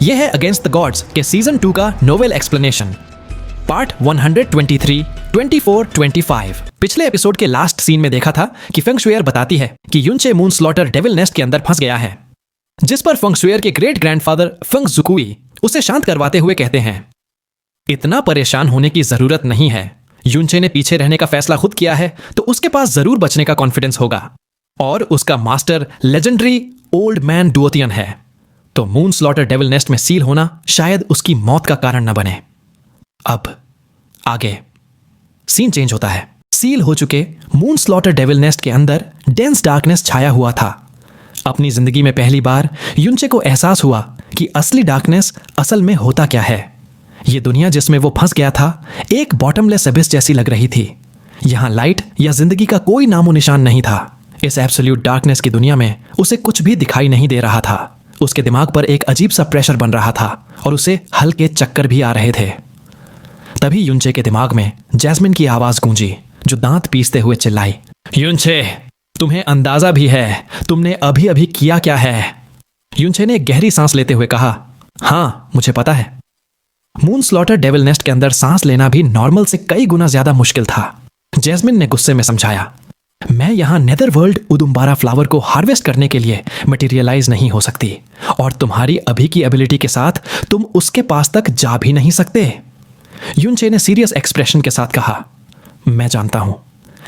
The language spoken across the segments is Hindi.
यह है अगेंस्ट द गॉड्स के सीजन 2 का नोवेल एक्सप्लेनेशन, पार्ट 123, 24, 25। पिछले एपिसोड के लास्ट सीन में देखा था कि फेंग शुइयर बताती है कि युनचे मून स्लॉटर डेविल नेस्ट के अंदर फंस गया है, जिस पर फेंग शुइयर के ग्रेट ग्रैंडफादर फेंग जुकुई उसे शांत करवाते हुए कहते हैं, इतना परेशान होने की जरूरत नहीं है। युनचे ने पीछे रहने का फैसला खुद किया है तो उसके पास जरूर बचने का कॉन्फिडेंस होगा, और उसका मास्टर लेजेंडरी ओल्ड मैन डुओतियन है, तो मून स्लॉटर डेविल नेस्ट में सील होना शायद उसकी मौत का कारण न बने। अब आगे सीन चेंज होता है। सील हो चुके मून स्लॉटर डेविल नेस्ट के अंदर डेंस डार्कनेस छाया हुआ था। अपनी जिंदगी में पहली बार युनचे को एहसास हुआ कि असली डार्कनेस असल में होता क्या है। यह दुनिया जिसमें वो फंस गया था एक बॉटमलेस एबिस जैसी लग रही थी। यहां लाइट या जिंदगी का कोई नामो निशान नहीं था। इस एब्सोल्यूट डार्कनेस की दुनिया में उसे कुछ भी दिखाई नहीं दे रहा था। उसके दिमाग पर एक अजीब सा प्रेशर बन रहा था और उसे हल्के चक्कर भी आ रहे थे। तभी युनचे के दिमाग में जैस्मिन की आवाज गूंजी, जो दांत पीसते हुए चिल्लाई, युनचे, तुम्हें अंदाजा भी है तुमने अभी अभी किया क्या है? युनचे ने गहरी सांस लेते हुए कहा, हाँ मुझे पता है। मून स्लॉटर डेविल नेस्ट के अंदर सांस लेना भी नॉर्मल से कई गुना ज्यादा मुश्किल था। जैस्मिन ने गुस्से में समझाया, मैं यहां नेदरवर्ल्ड उदुम्बारा फ्लावर को हार्वेस्ट करने के लिए मटेरियलाइज नहीं हो सकती, और तुम्हारी अभी की एबिलिटी के साथ तुम उसके पास तक जा भी नहीं सकते। युनचे ने सीरियस एक्सप्रेशन के साथ कहा, मैं जानता हूं,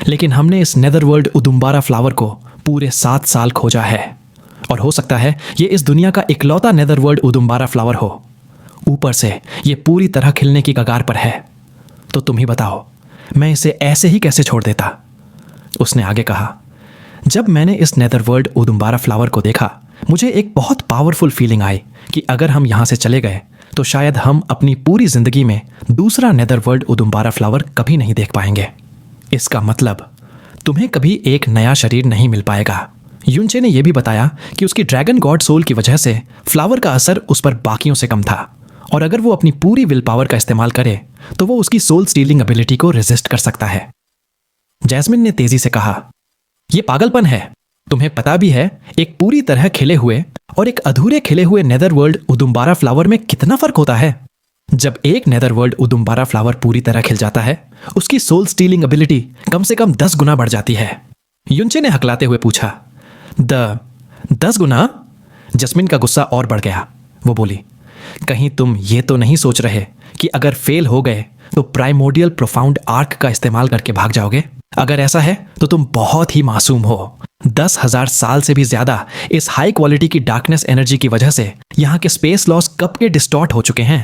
लेकिन हमने इस नेदरवर्ल्ड उदुम्बारा फ्लावर को पूरे 7 साल खोजा है, और हो सकता है ये इस दुनिया का इकलौता नेदरवर्ल्ड उदुम्बारा फ्लावर हो। ऊपर से ये पूरी तरह खिलने की कगार पर है, तो तुम ही बताओ मैं इसे ऐसे ही कैसे छोड़ देता? उसने आगे कहा, जब मैंने इस नेदरवर्ल्ड उदुम्बारा फ्लावर को देखा, मुझे एक बहुत पावरफुल फीलिंग आई कि अगर हम यहां से चले गए तो शायद हम अपनी पूरी जिंदगी में दूसरा नेदरवर्ल्ड उदुम्बारा फ्लावर कभी नहीं देख पाएंगे। इसका मतलब तुम्हें कभी एक नया शरीर नहीं मिल पाएगा। युनचे ने यह भी बताया कि उसकी ड्रैगन गॉड सोल की वजह से फ्लावर का असर उस पर बाकियों से कम था, और अगर वो अपनी पूरी विल पावर का इस्तेमाल करे तो वो उसकी सोल स्टीलिंग एबिलिटी को रेजिस्ट कर सकता है। जैस्मिन ने तेजी से कहा, यह पागलपन है। तुम्हें पता भी है एक पूरी तरह खिले हुए और एक अधूरे खिले हुए नेदरवर्ल्ड उदुम्बारा फ्लावर में कितना फर्क होता है। जब एक नेदरवर्ल्ड उदुम्बारा फ्लावर पूरी तरह खिल जाता है, उसकी सोल स्टीलिंग एबिलिटी कम से कम 10 गुना बढ़ जाती है। युनचे ने हकलाते हुए पूछा, 10 गुना? जस्मिन का गुस्सा और बढ़ गया। वो बोली, कहीं तुम ये तो नहीं सोच रहे कि अगर फेल हो गए तो प्राइमोर्डियल प्रोफाउंड आर्क का इस्तेमाल करके भाग जाओगे? अगर ऐसा है तो तुम बहुत ही मासूम हो। 10,000 साल से भी ज्यादा इस हाई क्वालिटी की डार्कनेस एनर्जी की वजह से यहां के स्पेस लॉस कब के डिस्टॉर्ट हो चुके हैं।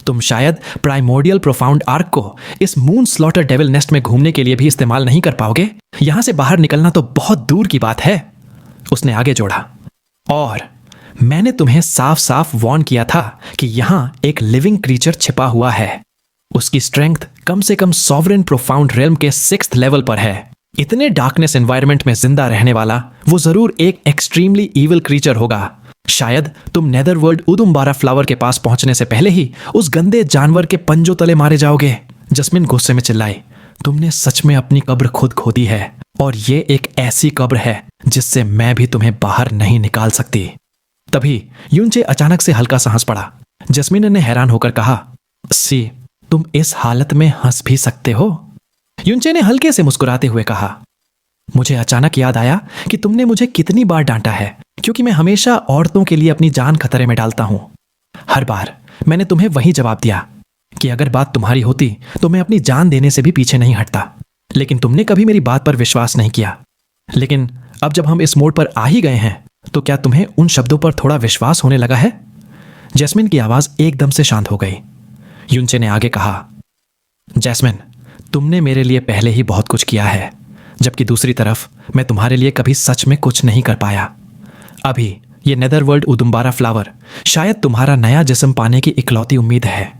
तुम शायद प्राइमोर्डियल प्रोफाउंड आर्क को इस मून स्लॉटर डेविल नेस्ट में घूमने के लिए भी इस्तेमाल नहीं कर पाओगे। यहां से बाहर निकलना तो बहुत दूर की बात है। उसने आगे जोड़ा, और मैंने तुम्हें साफ साफ वार्न किया था कि यहां एक लिविंग क्रीचर छिपा हुआ है। उसकी स्ट्रेंथ कम से कम सॉवरेन प्रोफाउंड रेल्म के 6th लेवल पर है। इतने डार्कनेस एनवायरनमेंट में जिंदा रहने वाला वो जरूर एक एक्सट्रीमली इविल क्रीचर होगा। शायद तुम नेदरवर्ल्ड उदुम्बारा फ्लावर के पास पहुंचने से पहले ही उस गंदे जानवर के पंजों तले मारे जाओगे। जस्मिन गुस्से में चिल्लाई, तुमने सच में अपनी कब्र खुद खोदी है, और ये एक ऐसी कब्र है जिससे मैं भी तुम्हें बाहर नहीं निकाल सकती। तभी युनचे अचानक से हल्का सा हंस पड़ा। जस्मिन ने हैरान होकर कहा, सी, तुम इस हालत में हंस भी सकते हो? युनचे ने हल्के से मुस्कुराते हुए कहा, मुझे अचानक याद आया कि तुमने मुझे कितनी बार डांटा है, क्योंकि मैं हमेशा औरतों के लिए अपनी जान खतरे में डालता हूं। हर बार मैंने तुम्हें वही जवाब दिया कि अगर बात तुम्हारी होती तो मैं अपनी जान देने से भी पीछे नहीं हटता, लेकिन तुमने कभी मेरी बात पर विश्वास नहीं किया। लेकिन अब जब हम इस मोड़ पर आ ही गए हैं तो क्या तुम्हें उन शब्दों पर थोड़ा विश्वास होने लगा है? जैस्मिन की आवाज एकदम से शांत हो गई। युनचे ने आगे कहा, जैस्मिन, तुमने मेरे लिए पहले ही बहुत कुछ किया है, जबकि दूसरी तरफ मैं तुम्हारे लिए कभी सच में कुछ नहीं कर पाया। अभी ये नेदरवर्ल्ड उदुम्बारा फ्लावर शायद तुम्हारा नया जिस्म पाने की इकलौती उम्मीद है।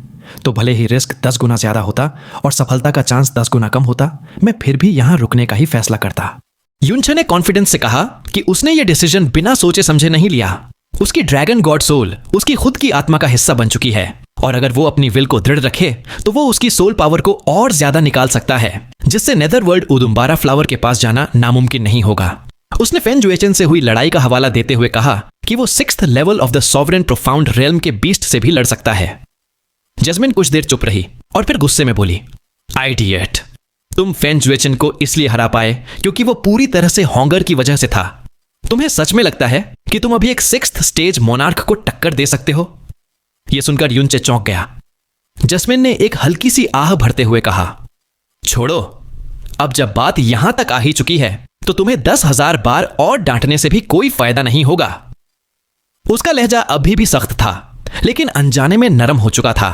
तो भले ही रिस्क 10 गुना ज्यादा होता और सफलता का चांस 10 गुना कम होता, मैं फिर भी यहां रुकने का ही फैसला करता। युनचे ने कॉन्फिडेंस से कहा कि उसने ये डिसीजन बिना सोचे समझे नहीं लिया। उसकी ड्रैगन गॉड सोल उसकी खुद की आत्मा का हिस्सा बन चुकी है, और अगर वो अपनी विल को दृढ़ रखे तो वो उसकी सोल पावर को और ज्यादा निकाल सकता है, जिससे नेदरवर्ल्ड उदुम्बारा फ्लावर के पास जाना नामुमकिन नहीं होगा। उसने फेंग जुएचेन से हुई लड़ाई का हवाला देते हुए कहा कि वो 6th level of the sovereign profound realm के बीस्ट से भी लड़ सकता है। जैस्मिन कुछ देर चुप रही और फिर गुस्से में बोली, आइडियट, तुम फेंग जुएचेन को इसलिए हरा पाए क्योंकि वो पूरी तरह से होंगर की वजह से था। तुम्हें सच में लगता है कि तुम अभी एक 6th स्टेज मोनार्क को टक्कर दे सकते हो? यह सुनकर युनचे चौंक गया। जैस्मिन ने एक हल्की सी आह भरते हुए कहा, छोड़ो, अब जब बात यहां तक आ ही चुकी है तो तुम्हें 10,000 बार और डांटने से भी कोई फायदा नहीं होगा। उसका लहजा अभी भी सख्त था, लेकिन अनजाने में नरम हो चुका था,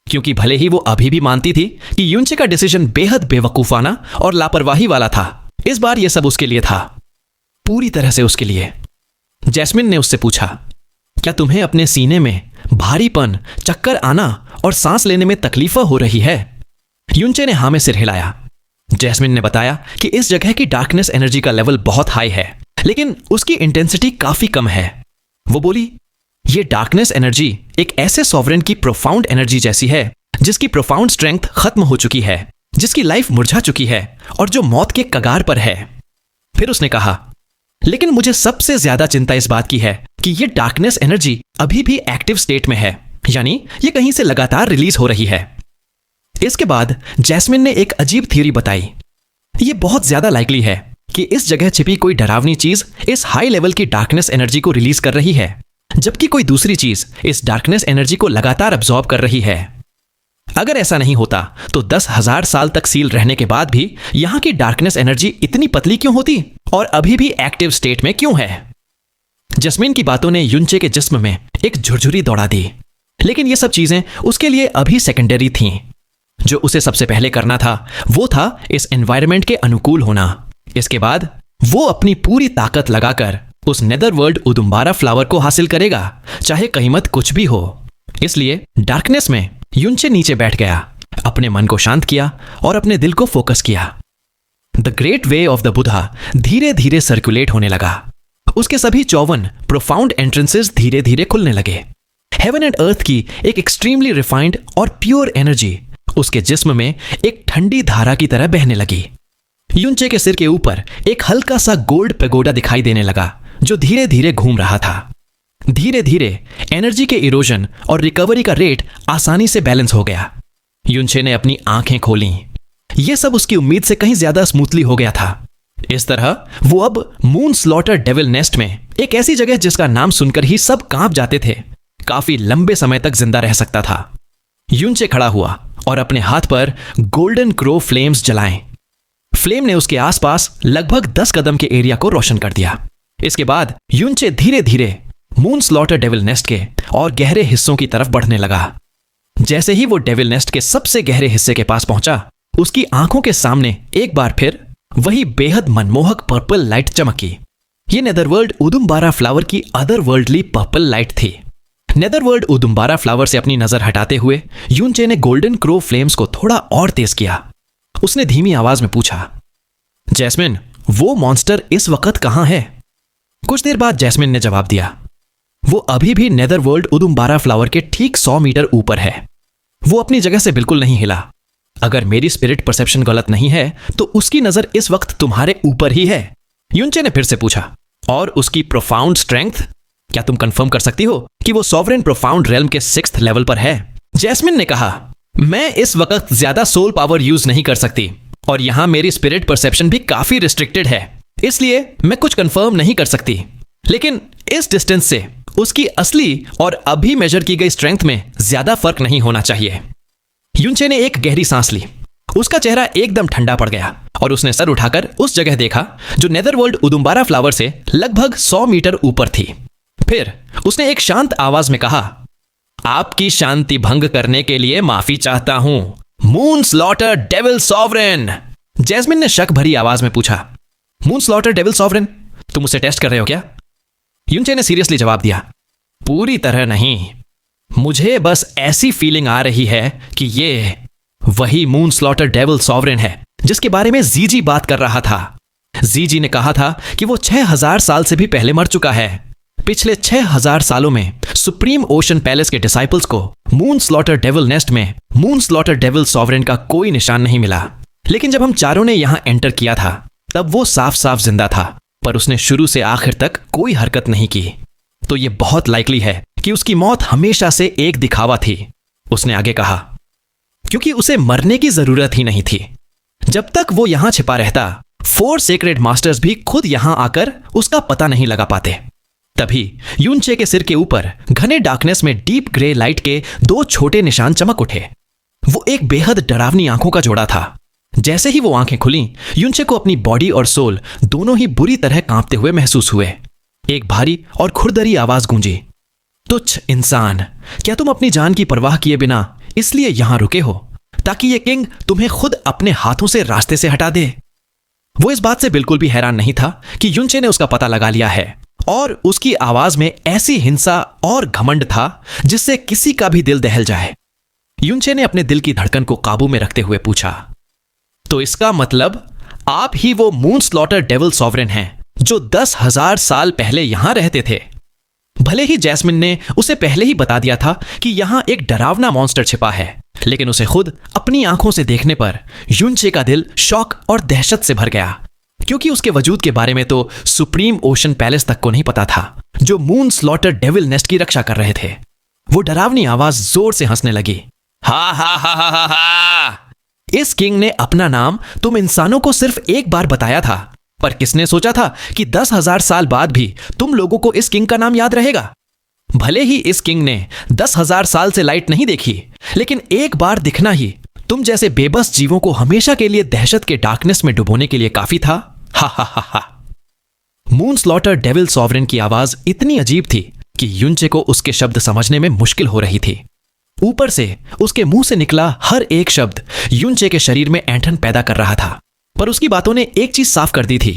क्योंकि भले ही वो अभी भी मानती थी कि युनचे का डिसीजन बेहद बेवकूफाना और लापरवाही वाला था, इस बार यह सब उसके लिए था, पूरी तरह से उसके लिए। जैस्मिन ने उससे पूछा, क्या तुम्हें अपने सीने में भारीपन, चक्कर आना और सांस लेने में तकलीफ हो रही है? युनचे ने हां में सिर हिलाया। जैस्मिन ने बताया कि इस जगह की डार्कनेस एनर्जी का लेवल बहुत हाई है, लेकिन उसकी इंटेंसिटी काफी कम है। वो बोली, ये डार्कनेस एनर्जी एक ऐसे सॉवरेन की प्रोफाउंड एनर्जी जैसी है जिसकी प्रोफाउंड स्ट्रेंथ खत्म हो चुकी है, जिसकी लाइफ मुरझा चुकी है और जो मौत के कगार पर है। फिर उसने कहा, लेकिन मुझे सबसे ज्यादा चिंता इस बात की है कि ये डार्कनेस एनर्जी अभी भी एक्टिव स्टेट में है, यानी ये कहीं से लगातार रिलीज हो रही है। इसके बाद जैस्मिन ने एक अजीब थ्योरी बताई। ये बहुत ज्यादा लाइकली है कि इस जगह छिपी कोई डरावनी चीज इस हाई लेवल की डार्कनेस एनर्जी को रिलीज कर रही है, जबकि कोई दूसरी चीज इस डार्कनेस एनर्जी को लगातार अब्सॉर्ब कर रही है। अगर ऐसा नहीं होता तो 10,000 साल तक सील रहने के बाद भी यहां की डार्कनेस एनर्जी इतनी पतली क्यों होती और अभी भी एक्टिव स्टेट में क्यों है? जस्मिन की बातों ने युनचे के जिस्म में एक झुरझुरी दौड़ा दी, लेकिन ये सब चीजें उसके लिए अभी सेकेंडरी थीं। जो उसे सबसे पहले करना था वो था इस एनवायरनमेंट के अनुकूल होना। इसके बाद वो अपनी पूरी ताकत लगाकर उस नेदरवर्ल्ड उदुम्बारा फ्लावर को हासिल करेगा, चाहे कीमत कुछ भी हो। इसलिए डार्कनेस में युनचे नीचे बैठ गया, अपने मन को शांत किया और अपने दिल को फोकस किया। The great way of the Buddha धीरे धीरे सर्कुलेट होने लगा। उसके सभी 54 प्रोफाउंड एंट्रेंसेस धीरे धीरे खुलने लगे। हेवन एंड अर्थ की एक एक्सट्रीमली रिफाइंड और प्योर एनर्जी उसके जिस्म में एक ठंडी धारा की तरह बहने लगी। युनचे के सिर के ऊपर एक हल्का सा गोल्ड पेगोडा दिखाई देने लगा, जो धीरे धीरे घूम रहा था। धीरे धीरे एनर्जी के इरोजन और रिकवरी का रेट आसानी से बैलेंस हो गया। युनचे ने अपनी आंखें खोली। यह सब उसकी उम्मीद से कहीं ज्यादा स्मूथली हो गया था। इस तरह वो अब मून स्लॉटर डेविल नेस्ट में, एक ऐसी जगह जिसका नाम सुनकर ही सब कांप जाते थे, काफी लंबे समय तक जिंदा रह सकता था। युनचे खड़ा हुआ और अपने हाथ पर गोल्डन क्रो फ्लेम्स जलाएं। फ्लेम ने उसके आसपास लगभग 10 कदम के एरिया को रोशन कर दिया। इसके बाद युनचे धीरे धीरे मून स्लॉटर डेविल नेस्ट के और गहरे हिस्सों की तरफ बढ़ने लगा। जैसे ही वो डेविल नेस्ट के सबसे गहरे हिस्से के पास पहुंचा, उसकी आंखों के सामने एक बार फिर वही बेहद मनमोहक पर्पल लाइट चमकी। ये नेदरवर्ल्ड उदुम्बारा फ्लावर की अदर वर्ल्डली पर्पल लाइट थी। नेदरवर्ल्ड उदुम्बारा फ्लावर से अपनी नजर हटाते हुए युनचे ने गोल्डन क्रो फ्लेम्स को थोड़ा और तेज किया। उसने धीमी आवाज में पूछा, जैस्मिन, वो मॉन्स्टर इस वक्त कहां है? कुछ देर बाद जैस्मिन ने जवाब दिया, वो अभी भी नेदरवर्ल्ड उदुम्बारा फ्लावर के ठीक 100 मीटर ऊपर है। वो अपनी जगह से बिल्कुल नहीं हिला। अगर मेरी स्पिरिट परसेप्शन गलत नहीं है तो उसकी नजर इस वक्त तुम्हारे ऊपर ही है। युनचे ने फिर से पूछा, और उसकी प्रोफाउंड स्ट्रेंथ, क्या तुम कंफर्म कर सकती हो कि वो सॉवरेन प्रोफाउंड रेल्म के 6th लेवल पर है? जैस्मिन ने कहा, मैं इस वक्त ज्यादा सोल पावर यूज नहीं कर सकती और यहां मेरी स्पिरिट परसेप्शन भी काफी रिस्ट्रिक्टेड है, इसलिए मैं कुछ कंफर्म नहीं कर सकती। लेकिन इस डिस्टेंस से उसकी असली और अभी मेजर की गई स्ट्रेंथ में ज्यादा फर्क नहीं होना चाहिए। युनचे ने एक गहरी सांस ली। उसका चेहरा एकदम ठंडा पड़ गया और उसने सर उठाकर उस जगह देखा जो नेदरवर्ल्ड उदुम्बारा फ्लावर से लगभग 100 मीटर ऊपर थी। फिर उसने एक शांत आवाज में कहा, आपकी शांति भंग करने के लिए माफी चाहता हूं, moon slaughter devil sovereign. Jasmine ने शक भरी आवाज में पूछा, मून स्लॉटर डेविल सॉवरेन, तुम उसे टेस्ट कर रहे हो क्या? युनचे ने सीरियसली जवाब दिया, पूरी तरह नहीं। मुझे बस ऐसी फीलिंग आ रही है कि ये वही मून स्लॉटर डेविल सॉवरेन है जिसके बारे में जीजी बात कर रहा था। जीजी ने कहा था कि वो 6000 साल से भी पहले मर चुका है। पिछले 6000 सालों में सुप्रीम ओशन पैलेस के डिसाइपल्स को मून स्लॉटर डेविल नेस्ट में मून स्लॉटर डेविल सॉवरेन का कोई निशान नहीं मिला। लेकिन जब हम चारों ने यहां एंटर किया था तब वो साफ साफ जिंदा था, पर उसने शुरू से आखिर तक कोई हरकत नहीं की। तो ये बहुत लाइकली है कि उसकी मौत हमेशा से एक दिखावा थी। उसने आगे कहा, क्योंकि उसे मरने की जरूरत ही नहीं थी। जब तक वो यहां छिपा रहता, 4 सेक्रेड मास्टर्स भी खुद यहां आकर उसका पता नहीं लगा पाते। तभी युनचे के सिर के ऊपर घने डार्कनेस में डीप ग्रे लाइट के 2 छोटे निशान चमक उठे। वो एक बेहद डरावनी आंखों का जोड़ा था। जैसे ही वो आंखें खुली, युनचे को अपनी बॉडी और सोल दोनों ही बुरी तरह कांपते हुए महसूस हुए। एक भारी और खुरदरी आवाज गूंजी, तुच्छ इंसान, क्या तुम अपनी जान की परवाह किए बिना इसलिए यहां रुके हो ताकि ये किंग तुम्हें खुद अपने हाथों से रास्ते से हटा दे? वो इस बात से बिल्कुल भी हैरान नहीं था कि युनचे ने उसका पता लगा लिया है, और उसकी आवाज में ऐसी हिंसा और घमंड था जिससे किसी का भी दिल दहल जाए। युनचे ने अपने दिल की धड़कन को काबू में रखते हुए पूछा, तो इसका मतलब आप ही वो मून स्लॉटर डेविल सॉवरेन हैं जो 10,000 साल पहले यहां रहते थे? भले ही जैस्मिन ने उसे पहले ही बता दिया था कि यहां एक डरावना मॉन्स्टर छिपा है, लेकिन उसे खुद अपनी आंखों से देखने पर युनचे का दिल शौक और दहशत से भर गया, क्योंकि उसके वजूद के बारे में तो सुप्रीम ओशन पैलेस तक को नहीं पता था, जो मून स्लॉटर डेविल नेस्ट की रक्षा कर रहे थे। वो डरावनी आवाज जोर से हंसने लगी, हा हा हा हा हा हा। इस किंग ने अपना नाम तुम इंसानों को सिर्फ एक बार बताया था, पर किसने सोचा था कि 10,000 साल बाद भी तुम लोगों को इस किंग का नाम याद रहेगा? भले ही इस किंग ने 10,000 साल से लाइट नहीं देखी, लेकिन एक बार दिखना ही तुम जैसे बेबस जीवों को हमेशा के लिए दहशत के डार्कनेस में डुबोने के लिए काफी था। हा हा हा हा। मून स्लॉटर डेविल सॉवरेन की आवाज इतनी अजीब थी कि युनचे को उसके शब्द समझने में मुश्किल हो रही थी। ऊपर से उसके मुंह से निकला हर एक शब्द युनचे के शरीर में ऐंठन पैदा कर रहा था, पर उसकी बातों ने एक चीज साफ कर दी थी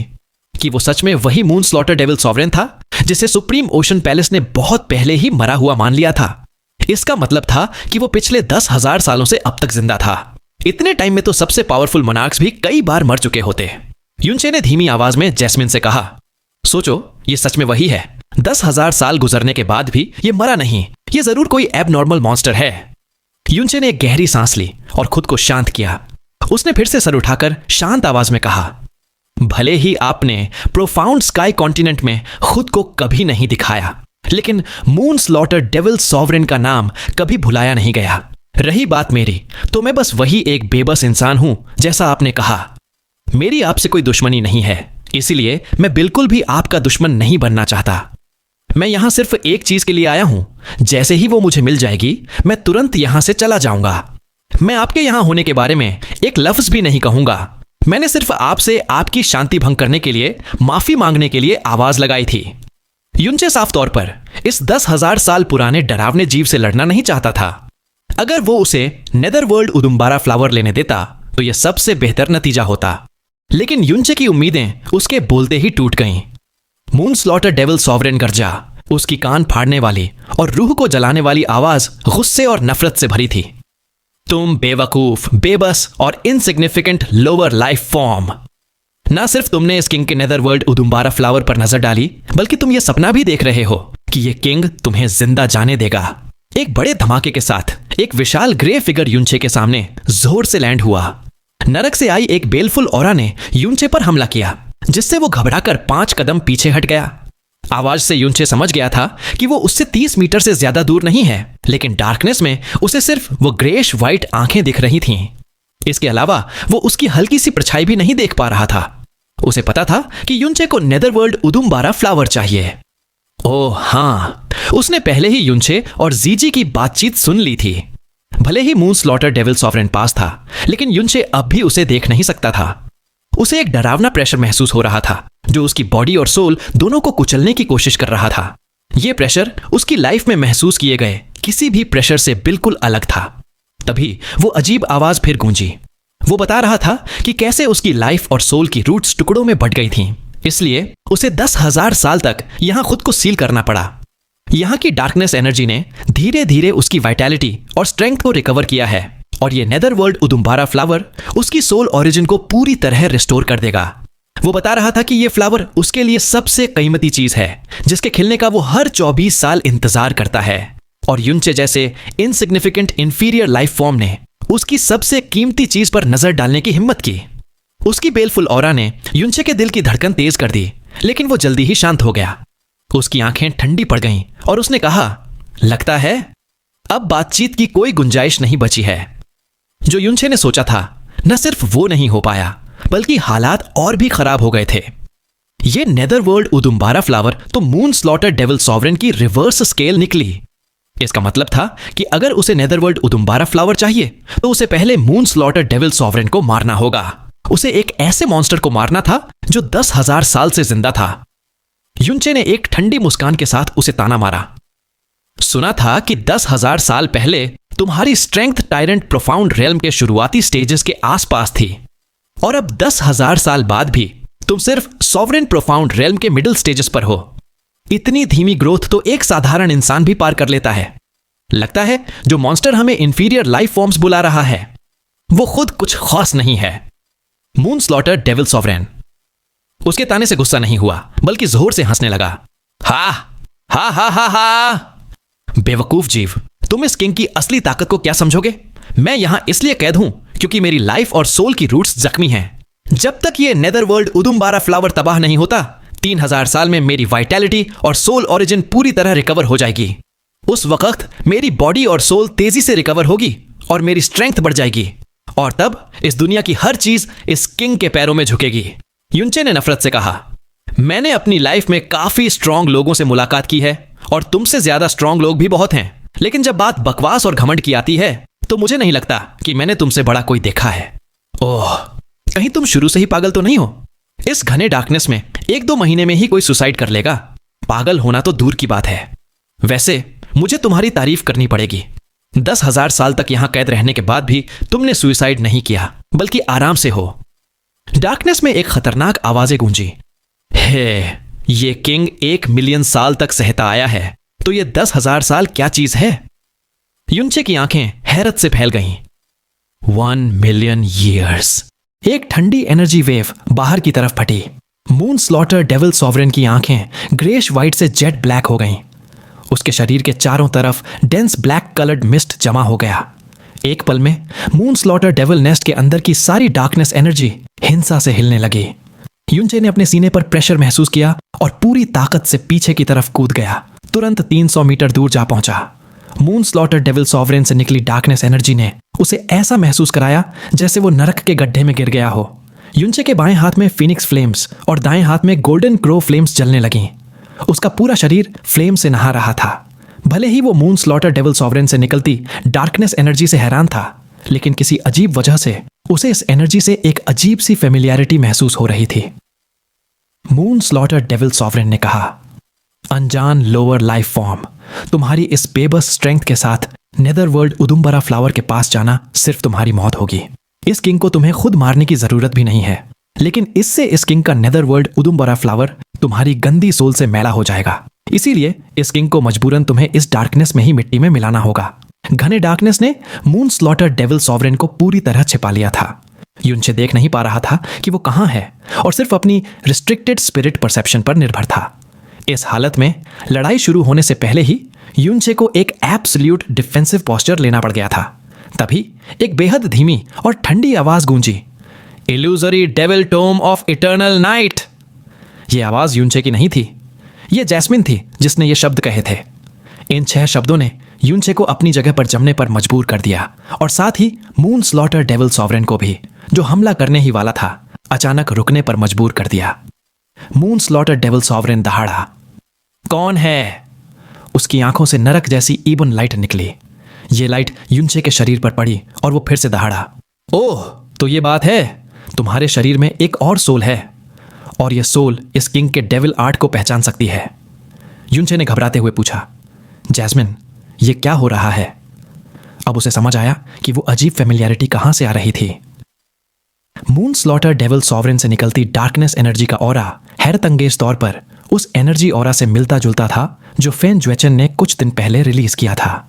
कि वो सच में वही मून स्लॉटर डेविल सॉवरेन था जिसे सुप्रीम ओशन पैलेस ने बहुत पहले ही मरा हुआ मान लिया था। इसका मतलब था कि वो पिछले 10,000 सालों से अब तक जिंदा था। इतने टाइम में तो सबसे पावरफुल मोनार्क्स भी कई बार मर चुके होते। युनचे ने धीमी आवाज में जैस्मिन से कहा, सोचो, ये सच में वही है। 10,000 साल गुजरने के बाद भी ये मरा नहीं। ये जरूर कोई एबनॉर्मल मॉन्स्टर है। युनचे ने एक गहरी सांस ली और खुद को शांत किया। उसने फिर से सर उठाकर शांत आवाज में कहा, भले ही आपने प्रोफाउंड स्काई कॉन्टिनेंट में खुद को कभी नहीं दिखाया, लेकिन मून स्लॉटर डेविल सॉवरेन का नाम कभी भुलाया नहीं गया। रही बात मेरी, तो मैं बस वही एक बेबस इंसान हूं जैसा आपने कहा। मेरी आपसे कोई दुश्मनी नहीं है, इसीलिए मैं बिल्कुल भी आपका दुश्मन नहीं बनना चाहता। मैं यहां सिर्फ एक चीज के लिए आया हूं। जैसे ही वो मुझे मिल जाएगी, मैं तुरंत यहां से चला जाऊंगा। मैं आपके यहां होने के बारे में एक लफ्ज भी नहीं कहूंगा। मैंने सिर्फ आपसे आपकी शांति भंग करने के लिए माफी मांगने के लिए आवाज लगाई थी। युनचे साफ तौर पर इस 10,000 साल पुराने डरावने जीव से लड़ना नहीं चाहता था। अगर वो उसे नेदरवर्ल्ड उदुम्बारा फ्लावर लेने देता तो यह सबसे बेहतर नतीजा होता, लेकिन युनचे की उम्मीदें उसके बोलते ही टूट गईं। मून स्लॉटर डेविल सॉवरेन गर्जा, उसकी कान फाड़ने वाली और रूह को जलाने वाली आवाज गुस्से और नफरत से भरी थी। तुम बेवकूफ, बेबस और इनसिग्निफिकेंट लोअर लाइफ फॉर्म। ना सिर्फ तुमने इस किंग के नेदरवर्ल्ड उदुम्बारा फ्लावर पर नजर डाली, बल्कि तुम ये सपना भी देख रहे हो कि ये किंग तुम्हें जिंदा जाने देगा। एक बड़े धमाके के साथ एक विशाल ग्रे फिगर युनचे के सामने जोर से लैंड हुआ। नरक से आई एक बेलफुल ऑरा ने युनचे पर हमला किया, जिससे वो घबराकर 5 कदम पीछे हट गया। आवाज से युनचे समझ गया था कि वो उससे 30 मीटर से ज्यादा दूर नहीं है, लेकिन डार्कनेस में उसे सिर्फ वो ग्रेश व्हाइट आंखें दिख रही थीं। इसके अलावा वो उसकी हल्की सी परछाई भी नहीं देख पा रहा था। उसे पता था कि युनचे को नेदरवर्ल्ड उदुम्बारा फ्लावर चाहिए। ओह हाँ, उसने पहले ही युनचे और जीजी की बातचीत सुन ली थी। भले ही मून स्लॉटर डेविल सॉवरेन पास था, लेकिन युनचे अब भी उसे देख नहीं सकता था। उसे एक डरावना प्रेशर महसूस हो रहा था जो उसकी बॉडी और सोल दोनों को कुचलने की कोशिश कर रहा था। यह प्रेशर उसकी लाइफ में महसूस किए गए किसी भी प्रेशर से बिल्कुल अलग था। तभी वो अजीब आवाज फिर गूंजी। वो बता रहा था कि कैसे उसकी लाइफ और सोल की रूट्स टुकड़ों में बट गई थीं, इसलिए उसे 10,000 साल तक यहां खुद को सील करना पड़ा। यहां की डार्कनेस एनर्जी ने धीरे धीरे उसकी वाइटैलिटी और स्ट्रेंथ को रिकवर किया है, और ये नेदरवर्ल्ड उदुम्बारा फ्लावर उसकी सोल ओरिजिन को पूरी तरह रिस्टोर कर देगा। वो बता रहा था कि ये फ्लावर उसके लिए सबसे कीमती चीज है, जिसके खिलने का वो हर 24 साल इंतजार करता है। और युनचे जैसे इनसिग्निफिकेंट इंफीरियर लाइफ फॉर्म ने उसकी सबसे कीमती चीज पर नजर डालने की हिम्मत की। उसकी बेलफुल ऑरा ने युनचे के दिल की धड़कन तेज कर दी, लेकिन वो जल्दी ही शांत हो गया। उसकी आंखें ठंडी पड़ गईं और उसने कहा, लगता है अब बातचीत की कोई गुंजाइश नहीं बची है। जो युनचे ने सोचा था न सिर्फ वो नहीं हो पाया, बल्कि हालात और भी खराब हो गए थे। ये नेदरवर्ल्ड उदुम्बारा फ्लावर तो मून स्लॉटर डेविल सॉवरेन की रिवर्स स्केल निकली। इसका मतलब था कि अगर उसे नेदरवर्ल्ड उदुम्बारा फ्लावर चाहिए तो उसे पहले मून स्लॉटर डेविल सॉवरेन को मारना होगा। उसे एक ऐसे मॉन्स्टर को मारना था जो 10,000 साल से जिंदा था। युनचे ने एक ठंडी मुस्कान के साथ उसे ताना मारा। सुना था कि 10,000 साल पहले तुम्हारी स्ट्रेंथ टायरेंट प्रोफाउंड रेल्म के शुरुआती स्टेजेस के आसपास थी, और अब 10,000 साल बाद भी तुम सिर्फ सॉवरेन प्रोफाउंड रेल्म के मिडिल स्टेजेस पर हो। इतनी धीमी ग्रोथ तो एक साधारण इंसान भी पार कर लेता है। लगता है जो मॉन्स्टर हमें इंफीरियर लाइफ फॉर्म्स बुला रहा है वो खुद कुछ खास नहीं है। मून स्लॉटर डेविल सॉवरेन उसके ताने से गुस्सा नहीं हुआ, बल्कि जोर से हंसने लगा। हा हा हा हा हा। बेवकूफ जीव, तुम इस किंग की असली ताकत को क्या समझोगे? मैं यहां इसलिए कैद हूं क्योंकि मेरी लाइफ और सोल की रूट्स जख्मी हैं। जब तक ये नेदरवर्ल्ड उदुम्बारा फ्लावर तबाह नहीं होता, 3,000 साल में मेरी वाइटैलिटी और सोल ओरिजिन पूरी तरह रिकवर हो जाएगी। उस वक्त मेरी बॉडी और सोल तेजी से रिकवर होगी और मेरी स्ट्रेंथ बढ़ जाएगी, और तब इस दुनिया की हर चीज इस किंग के पैरों में झुकेगी। युनचे ने नफरत से कहा, मैंने अपनी लाइफ में काफी स्ट्रांग लोगों से मुलाकात की है और तुमसे ज्यादा स्ट्रांग लोग भी बहुत हैं, लेकिन जब बात बकवास और घमंड की आती है तो मुझे नहीं लगता कि मैंने तुमसे बड़ा कोई देखा है। ओह, कहीं तुम शुरू से ही पागल तो नहीं हो? इस घने डार्कनेस में 1-2 महीने में ही कोई सुसाइड कर लेगा। पागल होना तो दूर की बात है। वैसे मुझे तुम्हारी तारीफ करनी पड़ेगी। 10,000 साल तक यहां कैद रहने के बाद भी तुमने सुसाइड नहीं किया, बल्कि आराम से हो। डार्कनेस में एक खतरनाक आवाजें गूंजी। हे, ये किंग 1 मिलियन साल तक सहता आया है, तो ये 10,000 साल क्या चीज है? युनचे की आंखें हैरत से फैल गईं। 1 मिलियन ईयर्स। एक ठंडी एनर्जी वेव बाहर की तरफ फटी। मून स्लॉटर डेविल सॉवरेन की आंखें ग्रेश व्हाइट से जेट ब्लैक हो गईं। उसके शरीर के चारों तरफ डेंस ब्लैक कलर्ड मिस्ट जमा हो गया। एक पल में मून स्लॉटर डेविल नेस्ट के अंदर की सारी डार्कनेस एनर्जी हिंसा से हिलने लगी। युनचे ने अपने सीने पर प्रेशर महसूस किया और पूरी ताकत से पीछे की तरफ कूद गया। तुरंत 300 मीटर दूर जा पहुंचा। मून स्लॉटर डेविल सॉवरेन से निकली डार्कनेस एनर्जी ने उसे ऐसा महसूस कराया जैसे वो नरक के गड्ढे में गिर गया हो। युनचे के बाएं हाथ में फिनिक्स फ्लेम्स और दाएं हाथ में गोल्डन क्रो फ्लेम्स जलने लगीं। उसका पूरा शरीर फ्लेम से नहा रहा था। भले ही वो मून स्लॉटर डेविल सॉवरेन से निकलती डार्कनेस एनर्जी से हैरान था, लेकिन किसी अजीब वजह से उसे इस एनर्जी से एक अजीब सी फेमिलियरिटी महसूस हो रही थी। मून स्लॉटर डेविल सॉवरेन ने कहा, अनजान लोअर लाइफ फॉर्म, तुम्हारी इस बेबस स्ट्रेंथ के साथ नेदरवर्ल्ड उदुम्बारा फ्लावर के पास जाना सिर्फ तुम्हारी मौत होगी। इस किंग को तुम्हें खुद मारने की जरूरत भी नहीं है, लेकिन इससे इस किंग का नेदरवर्ल्ड उदुम्बारा फ्लावर तुम्हारी गंदी सोल से मैला हो जाएगा। इसीलिए इस किंग को मजबूरन तुम्हें इस डार्कनेस में ही मिट्टी में मिलाना होगा। घने डार्कनेस ने मून स्लॉटर डेविल सॉवरेन को पूरी तरह छिपा लिया था। युनचे देख नहीं पा रहा था कि वो कहां है और सिर्फ अपनी रिस्ट्रिक्टेड स्पिरिट परसेप्शन पर निर्भर था। इस हालत में लड़ाई शुरू होने से पहले ही युनचे को एक एब्सोल्यूट डिफेंसिव पोस्चर लेना पड़ गया था। तभी एक बेहद धीमी और ठंडी आवाज गूंजी, illusory devil tome of eternal night. यह आवाज युनचे की नहीं थी, यह जैस्मिन थी जिसने ये शब्द कहे थे। इन 6 शब्दों ने युनचे को अपनी जगह पर जमने पर मजबूर कर दिया, और साथ ही मून स्लॉटर डेविल सॉवरेन को भी, जो हमला करने ही वाला था, अचानक रुकने पर मजबूर कर दिया। मून स्लॉटर डेविल सॉवरेन दहाड़ा, कौन है? उसकी आंखों से नरक जैसी इबन लाइट निकली। ये लाइट युनचे के शरीर पर पड़ी और वो फिर से दहाड़ा। ओह, तो ये बात है, तुम्हारे शरीर में एक और सोल है, और यह सोल इस किंग के डेविल आर्ट को पहचान सकती है। युनचे ने घबराते हुए पूछा, जैस्मिन, ये क्या हो रहा है? अब उसे समझ आया कि वो अजीब फेमिलियरिटी कहां से आ रही थी। मून स्लॉटर डेविल सॉवरेन से निकलती डार्कनेस एनर्जी का ऑरा हैरत अंगेज तौर पर उस एनर्जी ऑरा से मिलता जुलता था जो फेन ज्वेचन ने कुछ दिन पहले रिलीज किया था।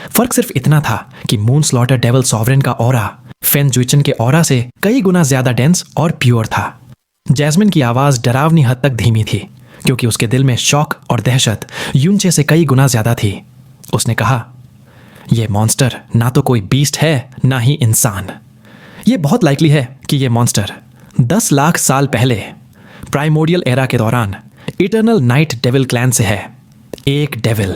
फर्क सिर्फ इतना था कि मून स्लॉटर डेविल सॉवरेन का ऑरा फेन ज्वेचन के ऑरा से कई गुना ज्यादा डेंस और प्योर था। जैस्मिन की आवाज डरावनी हद तक धीमी थी, क्योंकि उसके दिल में शौक और दहशत युनचे से कई गुना ज्यादा थी। उसने कहा, यह मॉन्स्टर ना तो कोई बीस्ट है ना ही इंसान। यह बहुत लाइकली है कि यह मॉन्स्टर 10 लाख साल पहले प्राइमोडियल एरा के दौरान इटर्नल नाइट डेविल क्लैन से है। एक डेविल।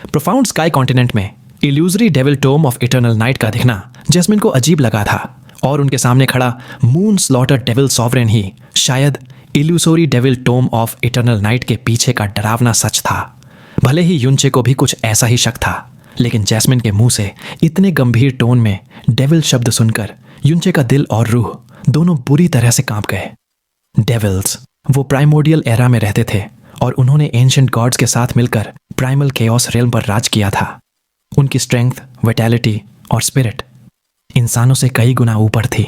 प्रोफाउंड स्काई कॉन्टिनेंट में illusory devil tome of eternal night का दिखना जैस्मिन को अजीब लगा था, और उनके सामने खड़ा मून स्लॉटर डेविल सॉवरेन ही शायद illusory devil tome of eternal night के पीछे का डरावना सच था। भले ही युनचे को भी कुछ ऐसा ही शक था, लेकिन जैस्मिन के मुंह से इतने गंभीर टोन में डेविल शब्द सुनकर युनचे का दिल और रूह दोनों बुरी तरह से कांप गए। डेविल्स वो प्राइमोर्डियल एरा में रहते थे और उन्होंने एंशिएंट गॉड्स के साथ मिलकर प्राइमल केओस रेल्म पर राज किया था। उनकी स्ट्रेंथ, विटैलिटी और स्पिरिट इंसानों से कई गुना ऊपर थी,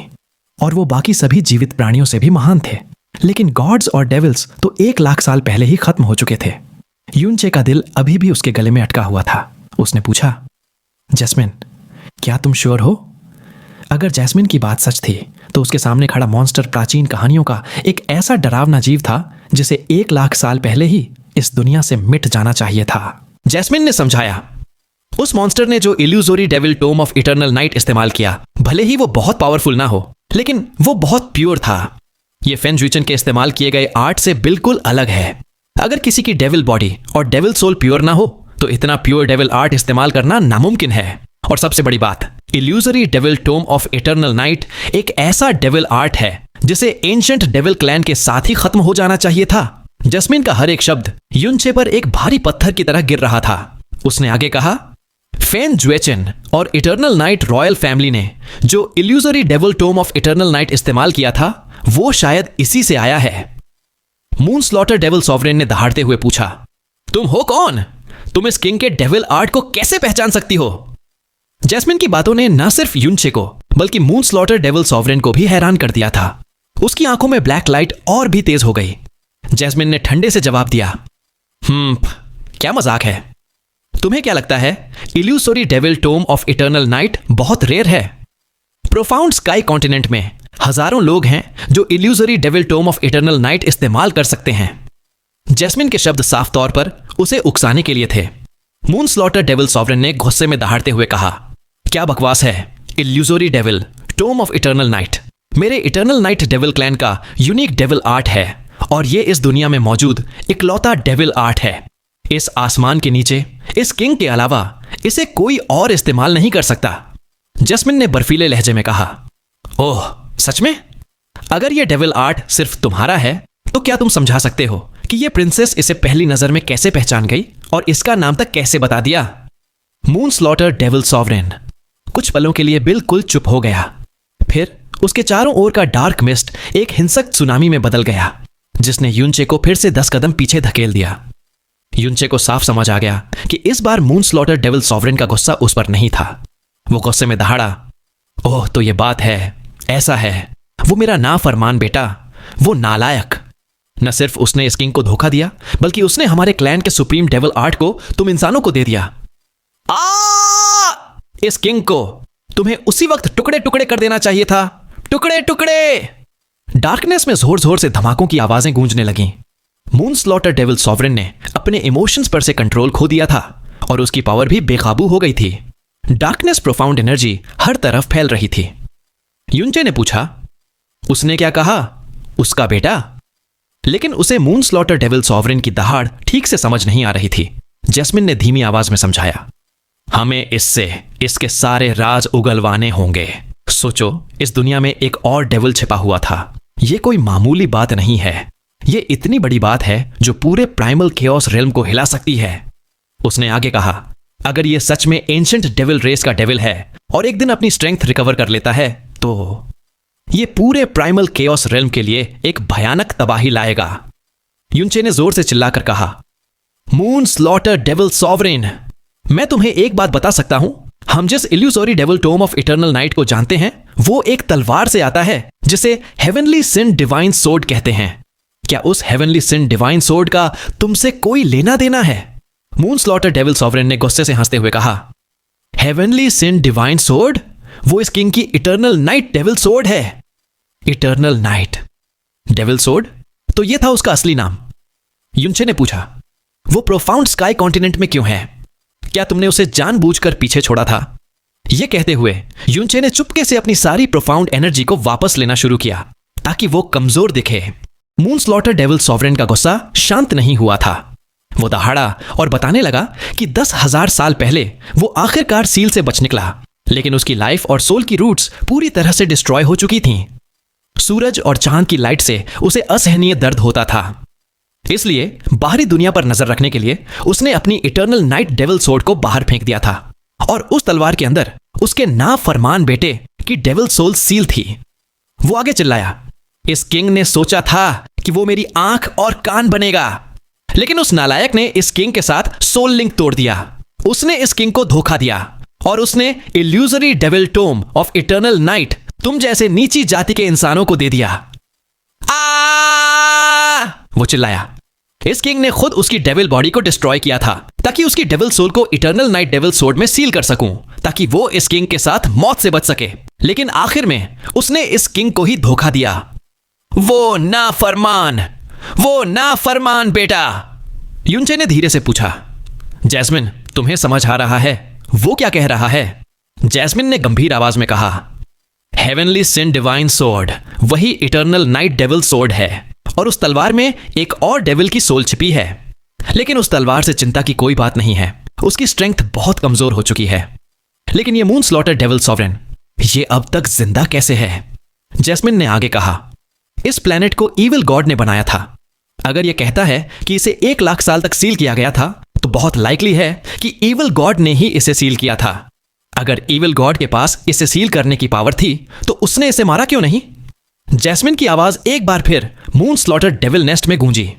और वो बाकी सभी जीवित प्राणियों से भी महान थे। लेकिन गॉड्स और डेविल्स तो 1,00,000 साल पहले ही खत्म हो चुके थे। युनचे का दिल अभी भी उसके गले में अटका हुआ था। उसने पूछा, जैस्मिन, क्या तुम श्योर हो? अगर जैस्मिन की बात सच थी तो उसके सामने खड़ा मॉन्स्टर प्राचीन कहानियों का एक ऐसा डरावना जीव था जिसे 1,00,000 साल पहले ही इस दुनिया से मिट जाना चाहिए था। जैस्मिन ने समझाया, उस मॉन्स्टर ने जो illusory devil tome of eternal night इस्तेमाल किया, भले ही वो बहुत पावरफुल ना हो, लेकिन वो बहुत प्योर था। ये फेन जुइचन के इस्तेमाल किए गए आर्ट से बिल्कुल अलग है। अगर किसी की डेविल बॉडी और डेविल सोल प्योर ना हो तो इतना प्योर डेविल आर्ट इस्तेमाल करना नामुमकिन है। और सबसे बड़ी बात, illusory devil tome of eternal night एक ऐसा डेविल आर्ट है जिसे एंशिएंट डेविल क्लैन के साथ ही खत्म हो जाना चाहिए था। जस्मिन का हर एक शब्द युनचे पर एक भारी पत्थर की तरह गिर रहा था। उसने आगे कहा, फेन जुएचन और इटर्नल नाइट रॉयल फैमिली ने जो illusory devil tome of eternal night इस्तेमाल किया था वो शायद इसी से आया है। मून स्लॉटर डेविल सॉवरेन ने दहाड़ते हुए पूछा, तुम हो कौन? तुम इस किंग के डेविल आर्ट को कैसे पहचान सकती हो? जैस्मिन की बातों ने न सिर्फ युनचे को बल्कि मून स्लॉटर डेविल सॉवरेन को भी हैरान कर दिया था। उसकी आंखों में ब्लैक लाइट और भी तेज हो गई। जैस्मिन ने ठंडे से जवाब दिया, क्या मजाक है? तुम्हें क्या लगता है illusory devil tome of eternal night बहुत रेयर है? प्रोफाउंड स्काई कॉन्टिनेंट में हजारों लोग हैं जो illusory devil tome of eternal night इस्तेमाल कर सकते हैं। जैस्मिन के शब्द साफ तौर पर उसे उकसाने के लिए थे। मून स्लॉटर डेविल सॉवरेन ने गुस्से में दहाड़ते हुए कहा, क्या बकवास है? Illusory devil tome of eternal night मेरे इटर्नल नाइट डेविल क्लैन का यूनिक डेविल आर्ट है, और यह इस दुनिया में मौजूद इकलौता डेविल आर्ट है। इस आसमान के नीचे इस किंग के अलावा इसे कोई और इस्तेमाल नहीं कर सकता। जस्मिन ने बर्फीले लहजे में कहा, ओह सच में? अगर यह डेविल आर्ट सिर्फ तुम्हारा है तो क्या तुम समझा सकते हो कि यह प्रिंसेस इसे पहली नजर में कैसे पहचान गई और इसका नाम तक कैसे बता दिया? मून स्लॉटर डेविल सॉवरेन कुछ पलों के लिए बिल्कुल चुप हो गया। फिर उसके चारों ओर का डार्क मिस्ट एक हिंसक सुनामी में बदल गया, जिसने युनचे को फिर से 10 कदम पीछे धकेल दिया। युनचे को साफ समझ आ गया कि इस बार मून स्लॉटर डेविल सॉवरेन का गुस्सा उस पर नहीं था। वो गुस्से में दहाड़ा, ओह तो ये बात है, ऐसा है, वो मेरा नाफरमान बेटा, वो नालायक। न सिर्फ उसने इस किंग को धोखा दिया, बल्कि उसने हमारे क्लैन के सुप्रीम डेविल आर्ट को तुम इंसानों को दे दिया। इस किंग को तुम्हें उसी वक्त टुकड़े टुकड़े कर देना चाहिए था, टुकड़े टुकड़े। डार्कनेस में जोर जोर से धमाकों की आवाजें गूंजने लगीं। मून स्लॉटर डेविल सॉवरेन ने अपने इमोशंस पर से कंट्रोल खो दिया था और उसकी पावर भी बेकाबू हो गई थी। डार्कनेस प्रोफाउंड एनर्जी हर तरफ फैल रही थी। युनचे ने पूछा, उसने क्या कहा? उसका बेटा? लेकिन उसे मून स्लॉटर डेविल सॉवरेन की दहाड़ ठीक से समझ नहीं आ रही थी। जैस्मिन ने धीमी आवाज में समझाया, हमें इससे इसके सारे राज उगलवाने होंगे। सोचो, इस दुनिया में एक और डेविल छिपा हुआ था। यह कोई मामूली बात नहीं है, यह इतनी बड़ी बात है जो पूरे प्राइमल केओस रेल्म को हिला सकती है। उसने आगे कहा, अगर यह सच में एंशिएंट डेविल रेस का डेविल है और एक दिन अपनी स्ट्रेंथ रिकवर कर लेता है तो यह पूरे प्राइमल केओस रेल्म के लिए एक भयानक तबाही लाएगा। युनचे ने जोर से चिल्लाकर कहा, मून स्लॉटर डेविल सॉवरेन, मैं तुम्हें एक बात बता सकता हूं, हम जिस illusory devil tome of eternal night को जानते हैं वो एक तलवार से आता है जिसे हेवनली सिन डिवाइन सोर्ड कहते हैं। क्या उस हेवनली सिन डिवाइन सोर्ड का तुमसे कोई लेना देना है? मून स्लॉटर डेविल सॉवरेन ने गुस्से से हंसते हुए कहा, हेवनली सिन डिवाइन सोर्ड? वो इस किंग की इटर्नल नाइट डेविल सोर्ड है। Eternal night devil sword? तो यह था उसका असली नाम? युनचे ने पूछा, वो प्रोफाउंड स्काई कॉन्टिनेंट में क्यों है? क्या तुमने उसे जानबूझकर पीछे छोड़ा था? यह कहते हुए युनचे ने चुपके से अपनी सारी प्रोफाउंड एनर्जी को वापस लेना शुरू किया ताकि वो कमजोर दिखे। मून स्लॉटर डेविल सॉवरेन का गुस्सा शांत नहीं हुआ था। वो दहाड़ा और बताने लगा कि 10,000 साल पहले वो आखिरकार सील से बच निकला, लेकिन उसकी लाइफ और सोल की रूट्स पूरी तरह से डिस्ट्रॉय हो चुकी थीं। सूरज और चांद की लाइट से उसे असहनीय दर्द होता था। इसलिए बाहरी दुनिया पर नजर रखने के लिए उसने अपनी इटर्नल नाइट डेविल सोर्ड को बाहर फेंक दिया था, और उस तलवार के अंदर उसके नाफरमान बेटे की डेविल सोल सील थी। वो आगे चिल्लाया, इस किंग ने सोचा था कि वो मेरी आंख और कान बनेगा, लेकिन उस नालायक ने इस किंग के साथ सोल लिंक तोड़ दिया। उसने इस किंग को धोखा दिया और उसने illusory devil tome of eternal night तुम जैसे नीची जाति के इंसानों को दे दिया। वो चिल्लाया। इस किंग ने खुद उसकी डेविल बॉडी को डिस्ट्रॉय किया था ताकि उसकी डेविल सोल को इटर्नल नाइट डेविल सोर्ड में सील कर सकूं, ताकि वो इस किंग के साथ मौत से बच सके। लेकिन आखिर में उसने इस किंग को ही धोखा दिया। वो नाफरमान बेटा। युनचे ने धीरे से पूछा, जैस्मिन तुम्हें समझ आ रहा है वो क्या कह रहा है? जैस्मिन ने गंभीर आवाज में कहा, हेवनली सिन डिवाइन सोर्ड वही इटर्नल नाइट डेविल सोर्ड है, और उस तलवार में एक और डेविल की सोल छिपी है। लेकिन उस तलवार से चिंता की कोई बात नहीं है, उसकी स्ट्रेंथ बहुत कमजोर हो चुकी है। लेकिन ये मून स्लॉटर डेविल सॉवरेन ये अब तक जिंदा कैसे है? जैस्मिन ने आगे कहा, इस प्लेनेट को ईविल गॉड ने बनाया था। अगर यह कहता है कि इसे 1 लाख साल तक सील किया गया था, तो बहुत लाइकली है कि ईविल गॉड ने ही इसे सील किया था। अगर ईविल गॉड के पास इसे सील करने की पावर थी, तो उसने इसे मारा क्यों नहीं? जैस्मिन की आवाज एक बार फिर मून स्लॉटर डेविल नेस्ट में गूंजी।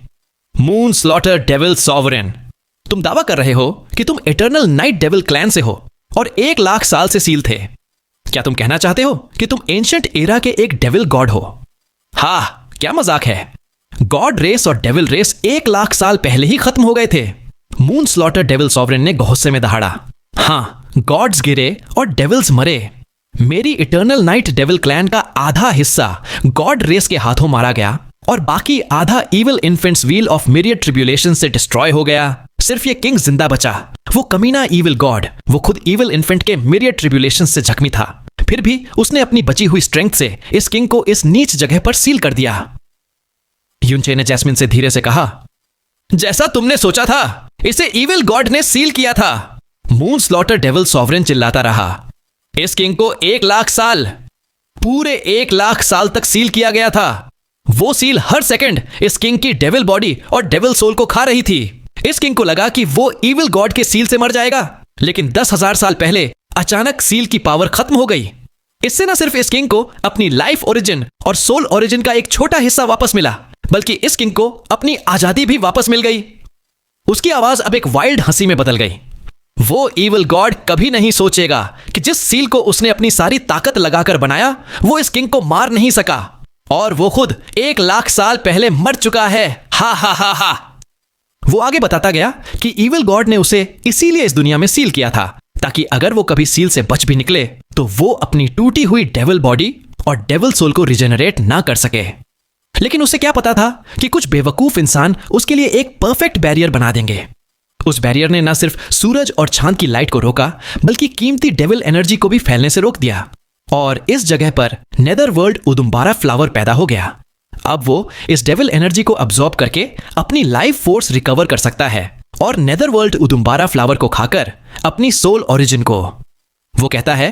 मून स्लॉटर डेविल सॉवरेन, तुम दावा कर रहे हो कि तुम इटर्नल नाइट डेविल क्लैन से हो और 1 लाख साल से सील थे। क्या तुम कहना चाहते हो कि तुम एंशिएंट एरा के एक डेविल गॉड हो? हाँ, क्या मजाक है। गॉड रेस और डेविल रेस 1 लाख साल पहले ही खत्म हो गए थे। मून स्लॉटर डेविल सॉवरेन ने गुस्से में दहाड़ा। हाँ, गॉड्स गिरे और डेविल्स मरे। मेरी इटर्नल नाइट डेविल क्लैन का आधा हिस्सा गॉड रेस के हाथों मारा गया और बाकी आधा evil infants wheel of myriad tribulation से डिस्ट्रॉय हो गया। सिर्फ ये किंग जिंदा बचा। वो कमीना ईविल गॉड, वो खुद ईविल इन्फेंट के मिरियड ट्रिब्यूलेशन से जख्मी था, फिर भी उसने अपनी बची हुई स्ट्रेंथ से इस किंग को इस नीच जगह पर सील कर दिया। युनचे ने जैस्मिन से धीरे से कहा, जैसा तुमने सोचा था, इसे ईविल गॉड ने सील किया था। मून स्लॉटर डेविल सॉवरेन चिल्लाता रहा, इस किंग को 1 लाख साल, पूरे 1 लाख साल तक सील किया गया था। वो सील हर सेकंड इस किंग की डेविल बॉडी और डेविल सोल को खा रही थी। इस किंग को लगा कि वो ईविल गॉड के सील से मर जाएगा, लेकिन 10,000 साल पहले अचानक सील की पावर खत्म हो गई। इससे न सिर्फ इस किंग को अपनी लाइफ ओरिजिन और सोल ओरिजिन का एक छोटा हिस्सा वापस मिला, बल्कि इस किंग को अपनी आजादी भी वापस मिल गई। उसकी आवाज अब एक वाइल्ड हंसी में बदल गई। वो ईविल गॉड कभी नहीं सोचेगा कि जिस सील को उसने अपनी सारी ताकत लगाकर बनाया, वो इस किंग को मार नहीं सका, और वो खुद 1 लाख साल पहले मर चुका है। हा हा हा हा। वो आगे बताता गया कि ईविल गॉड ने उसे इसीलिए इस दुनिया में सील किया था, ताकि अगर वो कभी सील से बच भी निकले, तो वो अपनी टूटी हुई डेविल बॉडी और डेविल सोल को रिजेनरेट ना कर सके। लेकिन उसे क्या पता था कि कुछ बेवकूफ इंसान उसके लिए एक परफेक्ट बैरियर बना देंगे। उस बैरियर ने न सिर्फ सूरज और चांद की लाइट को रोका, बल्कि कीमती डेविल एनर्जी को भी फैलने से रोक दिया, और इस जगह पर नेदरवर्ल्ड उदुम्बारा फ्लावर पैदा हो गया। अब वो इस डेविल एनर्जी को अब्सॉर्ब करके अपनी लाइफ फोर्स रिकवर कर सकता है, और नेदरवर्ल्ड उदुम्बारा फ्लावर को खाकर अपनी सोल ओरिजिन को। वो कहता है,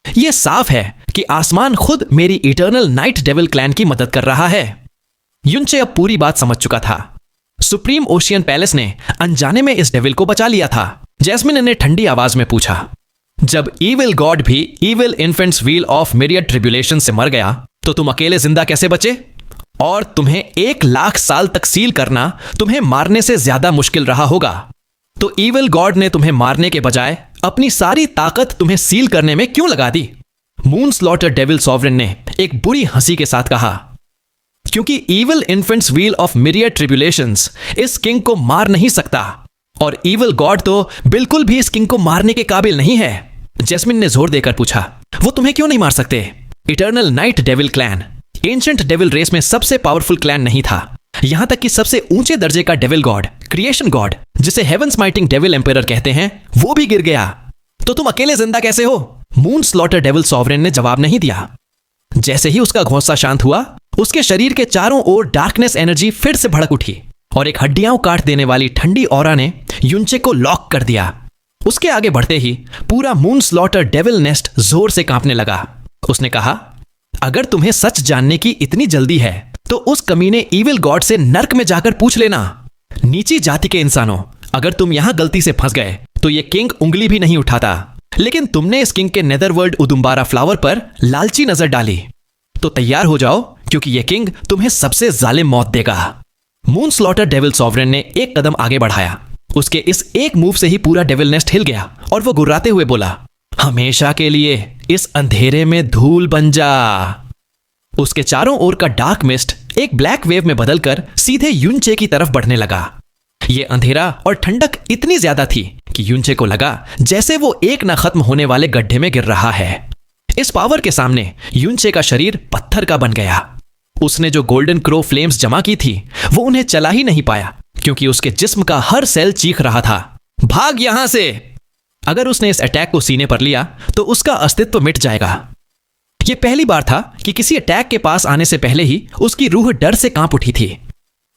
यह साफ है कि आसमान खुद मेरी इटर्नल नाइट डेविल क्लैन की मदद कर रहा है। युनचे अब पूरी बात समझ चुका था। सुप्रीम ओशियन पैलेस ने अनजाने में इस डेविल को बचा लिया था। जैस्मिन ने ठंडी आवाज में पूछा, जब ईविल गॉड भी evil infants wheel of myriad tribulation से मर गया, तो तुम अकेले जिंदा कैसे बचे? और तुम्हें 1 लाख साल तक सील करना तुम्हें मारने से ज्यादा मुश्किल रहा होगा। तो ईविल गॉड ने तुम्हें मारने के बजाय अपनी सारी ताकत तुम्हें सील करने में क्यों लगा दी? मून स्लॉटर डेविल सॉवरेन ने एक बुरी हंसी के साथ कहा, क्योंकि evil infants wheel of myriad tribulations इस किंग को मार नहीं सकता, और ईविल गॉड तो बिल्कुल भी इस किंग को मारने के काबिल नहीं है। जैस्मिन ने जोर देकर पूछा, वो तुम्हें क्यों नहीं मार सकते? Eternal night devil clan ancient devil race में सबसे पावरफुल क्लैन नहीं था। यहां तक कि सबसे ऊंचे दर्जे का डेविल गॉड, क्रिएशन गॉड, जिसे हेवन स्माइटिंग डेविल एम्परर कहते हैं, वो भी गिर गया। तो तुम अकेले जिंदा कैसे हो? मून स्लॉटर डेविल सॉवरेन ने जवाब नहीं दिया। जैसे ही उसका गुस्सा शांत हुआ, उसके शरीर के चारों ओर डार्कनेस एनर्जी फिर से भड़क उठी और एक हड्डियां काट देने वाली ठंडी ऑरा ने युनचे को लॉक कर दिया। उसके आगे बढ़ते ही पूरा मून स्लॉटर डेविल नेस्ट जोर से कांपने लगा। उसने कहा, अगर तुम्हें सच जानने की इतनी जल्दी है तो उस कमीने इविल गॉड से नर्क में जाकर पूछ लेना। नीची जाति के इंसानों, अगर तुम यहां गलती से फंस गए तो ये किंग उंगली भी नहीं उठाता, लेकिन तुमने इस किंग के नेदरवर्ल्ड उदुम्बारा फ्लावर पर लालची नजर डाली। तो तैयार हो जाओ, क्योंकि ये किंग तुम्हें सबसे जालिम मौत देगा। मून स्लॉटर डेविल सॉवरेन ने एक कदम आगे बढ़ाया। उसके इस एक मूव से ही पूरा डेविल नेस्ट हिल गया और वो गुर्राते हुए बोला, हमेशा के लिए इस अंधेरे में धूल बन जा। उसके चारों ओर का डार्क मिस्ट एक ब्लैक वेव में बदलकर सीधे युनचे की तरफ बढ़ने लगा। यह अंधेरा और ठंडक इतनी ज्यादा थी कि युनचे को लगा जैसे वो एक न खत्म होने वाले गड्ढे में गिर रहा है। इस पावर के सामने युनचे का शरीर पत्थर का बन गया। उसने जो गोल्डन क्रो फ्लेम्स जमा की थी वो उन्हें चला ही नहीं पाया, क्योंकि उसके जिस्म का हर सेल चीख रहा था, भाग यहां से। अगर उसने इस अटैक को सीने पर लिया तो उसका अस्तित्व मिट जाएगा। यह पहली बार था कि किसी अटैक के पास आने से पहले ही उसकी रूह डर से कांप उठी थी।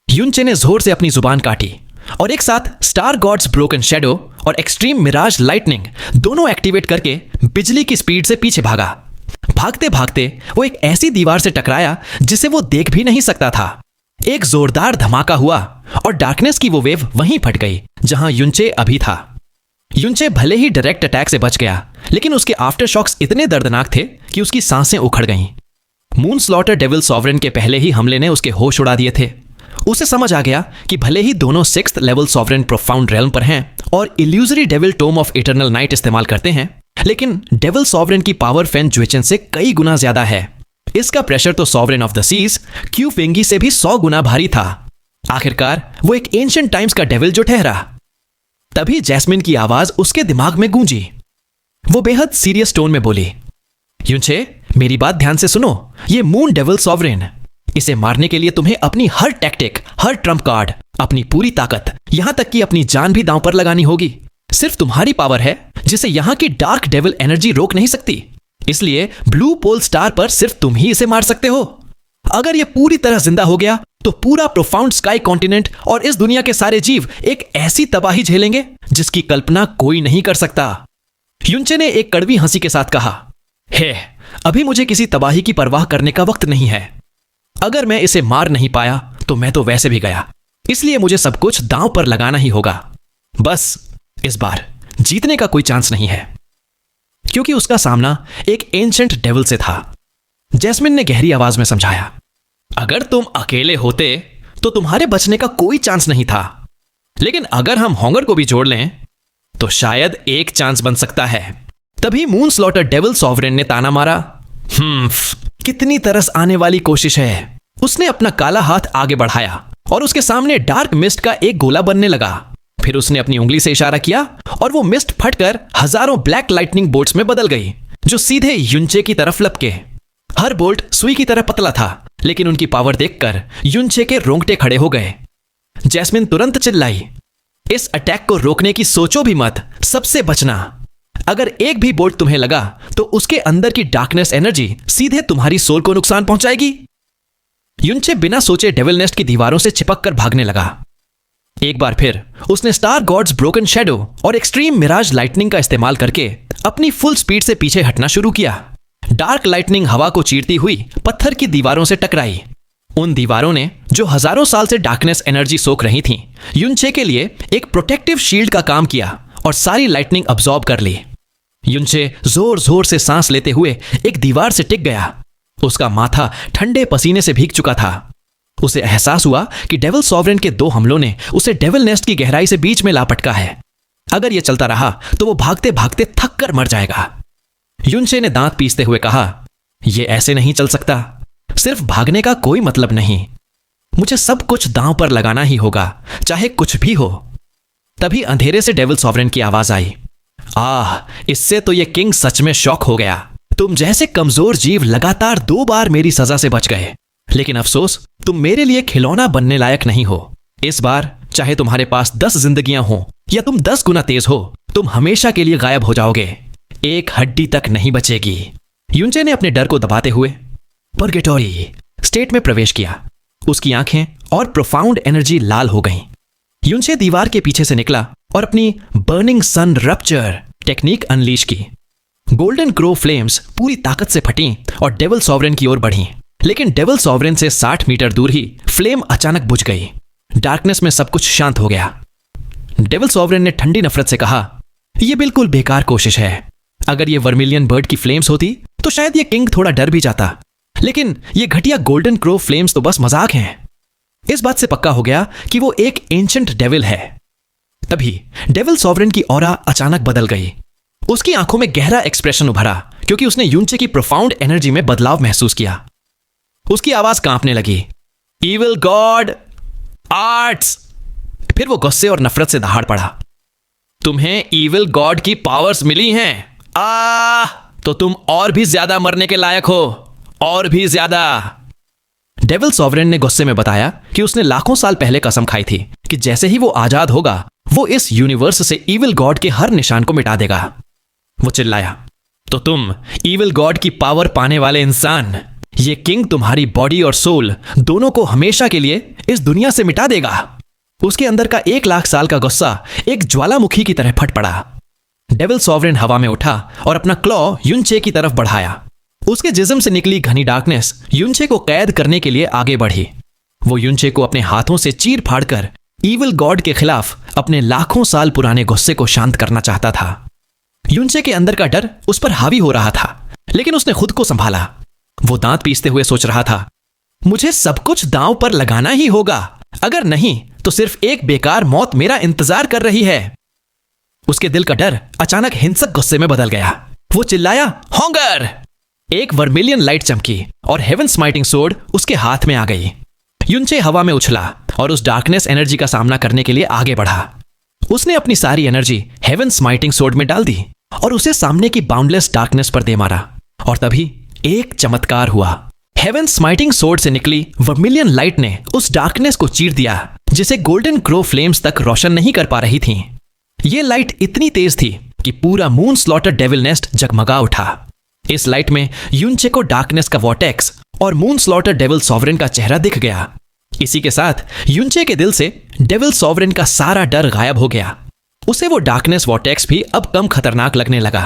युनचे ने जोर से अपनी जुबान काटी और एक साथ स्टार गॉड्स ब्रोकन शैडो और एक्सट्रीम मिराज लाइटनिंग दोनों एक्टिवेट करके बिजली की स्पीड से पीछे भागा। भागते भागते वो एक ऐसी दीवार से टकराया जिसे वो देख भी नहीं सकता था। एक जोरदार धमाका हुआ और डार्कनेस की वो वेव वहीं फट गई जहां युनचे अभी था। युनचे भले ही डायरेक्ट अटैक से बच गया, लेकिन उसके आफ्टर शॉक्स इतने दर्दनाक थे कि उसकी सांसें उखड़ गईं। मून स्लॉटर डेविल सॉवरेन के पहले ही हमले ने उसके होश उड़ा दिए थे। उसे समझ आ गया कि भले ही दोनों 6th level sovereign profound realm पर हैं और illusory devil tome of eternal night इस्तेमाल करते हैं, लेकिन डेविल सॉवरेन की पावर फेन ज्वेचन से कई गुना ज्यादा है। इसका प्रेशर तो सॉवरेन ऑफ द सीज क्यू फेंगी से भी 100 गुना भारी था। आखिरकार वो एक एंशिएंट टाइम्स का डेविल जो ठहरा। तभी जैस्मिन की आवाज उसके दिमाग में गूंजी। वो बेहद सीरियस टोन में बोली, युनचे, मेरी बात ध्यान से सुनो। ये मून डेविल सॉवरेन, इसे मारने के लिए तुम्हें अपनी हर टैक्टिक, हर ट्रम्प कार्ड, अपनी पूरी ताकत, यहां तक कि अपनी जान भी दांव पर लगानी होगी। सिर्फ तुम्हारी पावर है जिसे यहां की डार्क डेविल एनर्जी रोक नहीं सकती। इसलिए ब्लू पोल स्टार पर सिर्फ तुम ही इसे मार सकते हो। अगर यह पूरी तरह जिंदा हो गया तो पूरा प्रोफाउंड स्काई कॉन्टिनेंट और इस दुनिया के सारे जीव एक ऐसी तबाही झेलेंगे जिसकी कल्पना कोई नहीं कर सकता। युनचे ने एक कड़वी हंसी के साथ कहा, हे, अभी मुझे किसी तबाही की परवाह करने का वक्त नहीं है। अगर मैं इसे मार नहीं पाया तो मैं तो वैसे भी गया, इसलिए मुझे सब कुछ दांव पर लगाना ही होगा। बस इस बार जीतने का कोई चांस नहीं है, क्योंकि उसका सामना एक एंशिएंट डेविल से था। जैस्मिन ने गहरी आवाज में समझाया, अगर तुम अकेले होते तो तुम्हारे बचने का कोई चांस नहीं था, लेकिन अगर हम हॉन्गर को भी जोड़ लें तो शायद एक चांस बन सकता है। तभी मून स्लॉटर डेविल सॉवरेन ने ताना मारा, कितनी तरस आने वाली कोशिश है। उसने अपना काला हाथ आगे बढ़ाया और उसके सामने डार्क मिस्ट का एक गोला बनने लगा। फिर उसने अपनी उंगली से इशारा किया और वो मिस्ट फटकर हजारों ब्लैक लाइटनिंग बोल्ट्स में बदल गई, जो सीधे युनचे की तरफ लपके। हर बोल्ट सुई की तरह पतला था, लेकिन उनकी पावर देखकर युनचे के रोंगटे खड़े हो गए। जैस्मिन तुरंत चिल्लाई, इस अटैक को रोकने की सोचो भी मत, सबसे बचना। अगर एक भी बोल्ट तुम्हें लगा तो उसके अंदर की डार्कनेस एनर्जी सीधे तुम्हारी सोल को नुकसान पहुंचाएगी। युनचे बिना सोचे डेविल नेस्ट की दीवारों से चिपक कर भागने लगा। एक बार फिर उसने स्टार गॉड्स ब्रोकन शैडो और एक्सट्रीम मिराज लाइटनिंग का इस्तेमाल करके अपनी फुल स्पीड से पीछे हटना शुरू किया। डार्क लाइटनिंग हवा को चीरती हुई पत्थर की दीवारों से टकराई। उन दीवारों ने, जो हजारों साल से डार्कनेस एनर्जी सोख रही थीं, युनचे के लिए एक प्रोटेक्टिव शील्ड का काम किया और सारी लाइटनिंग अब्सॉर्ब कर ली। युनचे जोर जोर से सांस लेते हुए एक दीवार से टिक गया। उसका माथा ठंडे पसीने से भीग चुका था। उसे एहसास हुआ कि डेविल सॉवरेन के 2 हमलों ने उसे डेविल नेस्ट की गहराई से बीच में लापटका है। अगर यह चलता रहा तो वो भागते भागते थक कर मर जाएगा। युनचे ने दांत पीसते हुए कहा, यह ऐसे नहीं चल सकता। सिर्फ भागने का कोई मतलब नहीं, मुझे सब कुछ दांव पर लगाना ही होगा, चाहे कुछ भी हो। तभी अंधेरे से डेविल सॉवरेन की आवाज आई, इससे तो यह किंग सच में शॉक हो गया। तुम जैसे कमजोर जीव लगातार 2 बार मेरी सजा से बच गए, लेकिन अफसोस तुम मेरे लिए खिलौना बनने लायक नहीं हो। इस बार चाहे तुम्हारे पास 10 जिंदगियां हो या तुम 10 गुना तेज हो, तुम हमेशा के लिए गायब हो जाओगे। एक हड्डी तक नहीं बचेगी। युनचे ने अपने डर को दबाते हुए, परगेटोरी, स्टेट में प्रवेश किया। उसकी आंखें और प्रोफाउंड एनर्जी लाल हो गईं। युनचे दीवार के पीछे से निकला और अपनी बर्निंग सन रप्चर टेक्निक अनलीश की। गोल्डन क्रो फ्लेम्स पूरी ताकत से फटी और डेविल सॉवरेन की ओर बढ़ी, लेकिन डेविल सॉवरेन से 60 मीटर दूर ही फ्लेम अचानक बुझ गई। डार्कनेस में सब कुछ शांत हो गया। डेविल सॉवरेन ने ठंडी नफरत से कहा, यह बिल्कुल बेकार कोशिश है। अगर यह वर्मिलियन बर्ड की फ्लेम्स होती तो शायद यह किंग थोड़ा डर भी जाता, लेकिन यह घटिया गोल्डन क्रो फ्लेम्स तो बस मजाक हैं। इस बात से पक्का हो गया कि वो एक एंशंट डेविल है। तभी डेविल सॉवरेन की ऑरा अचानक बदल गई। उसकी आंखों में गहरा एक्सप्रेशन उभरा क्योंकि उसने युनचे की प्रोफाउंड एनर्जी में बदलाव महसूस किया। उसकी आवाज कांपने लगी, इविल गॉड आर्ट्स। फिर वो गुस्से और नफरत से दहाड़ पड़ा, तुम्हें इविल गॉड की पावर्स मिली हैं, तो तुम और भी ज्यादा मरने के लायक हो, और भी ज्यादा। डेविल सॉवरेन ने गुस्से में बताया कि उसने लाखों साल पहले कसम खाई थी कि जैसे ही वो आजाद होगा वो इस यूनिवर्स से इविल गॉड के हर निशान को मिटा देगा। वो चिल्लाया, तो तुम इविल गॉड की पावर पाने वाले इंसान, ये किंग तुम्हारी बॉडी और सोल दोनों को हमेशा के लिए इस दुनिया से मिटा देगा। उसके अंदर का 1 लाख साल का गुस्सा एक ज्वालामुखी की तरह फट पड़ा। डेविल सॉवरेन हवा में उठा और अपना क्लॉ युनचे की तरफ बढ़ाया। उसके जिस्म से निकली घनी डार्कनेस युनचे को कैद करने के लिए आगे बढ़ी। वो युनचे को अपने हाथों से चीर फाड़कर इविल गॉड के खिलाफ अपने लाखों साल पुराने गुस्से को शांत करना चाहता था। युनचे के अंदर का डर उस पर हावी हो रहा था, लेकिन उसने खुद को संभाला। वो दांत पीसते हुए सोच रहा था, मुझे सब कुछ दांव पर लगाना ही होगा, अगर नहीं तो सिर्फ एक बेकार मौत मेरा इंतजार कर रही है। उसके दिल का डर अचानक हिंसक गुस्से में बदल गया। वो चिल्लाया, हॉन्गर। एक वर्मिलियन लाइट चमकी और हेवन स्माइटिंग सोर्ड उसके हाथ में आ गई। युनचे हवा में उछला और उस डार्कनेस एनर्जी का सामना करने के लिए आगे बढ़ा। उसने अपनी सारी एनर्जी हेवन स्माइटिंग सोर्ड में डाल दी और उसे सामने की बाउंडलेस डार्कनेस पर दे मारा। और तभी एक चमत्कार हुआ। हेवन स्माइटिंग सोर्ड से निकली वर्मिलियन लाइट ने उस डार्कनेस को चीर दिया जिसे गोल्डन क्रो फ्लेम्स तक रोशन नहीं कर पा रही थीं। यह लाइट इतनी तेज थी कि पूरा मून स्लॉटर डेविल नेस्ट जगमगा उठा। इस लाइट में युनचे को डार्कनेस का वॉर्टेक्स और मून स्लॉटर डेविल सॉवरेन का चेहरा दिख गया। इसी के साथ युनचे के दिल से डेविल सॉवरेन का सारा डर गायब हो गया। उसे वो डार्कनेस वॉर्टेक्स भी अब कम खतरनाक लगने लगा।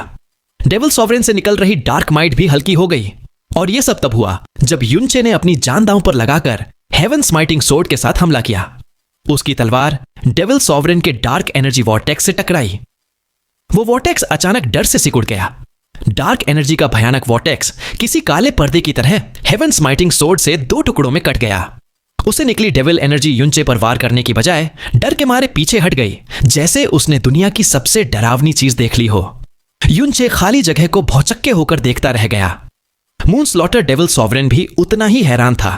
डेविल सॉवरेन से निकल रही डार्क माइट भी हल्की हो गई। और यह सब तब हुआ जब युनचे ने अपनी जान दांव पर लगाकर हेवन स्माइटिंग सोर्ड के साथ हमला किया। उसकी तलवार डेविल सॉवरेन के डार्क एनर्जी वॉर्टेक्स से टकराई। वो वॉर्टेक्स अचानक डर से सिकुड़ गया। डार्क एनर्जी का भयानक वॉर्टेक्स किसी काले पर्दे की तरह हेवन स्माइटिंग सोर्ड से 2 टुकड़ों में कट गया। उसे निकली डेविल एनर्जी युनचे पर वार करने की बजाय डर के मारे पीछे हट गई, जैसे उसने दुनिया की सबसे डरावनी चीज देख ली हो। युनचे खाली जगह को भौचक्के होकर देखता रह गया। मून स्लॉटर डेविल सॉवरेन भी उतना ही हैरान था।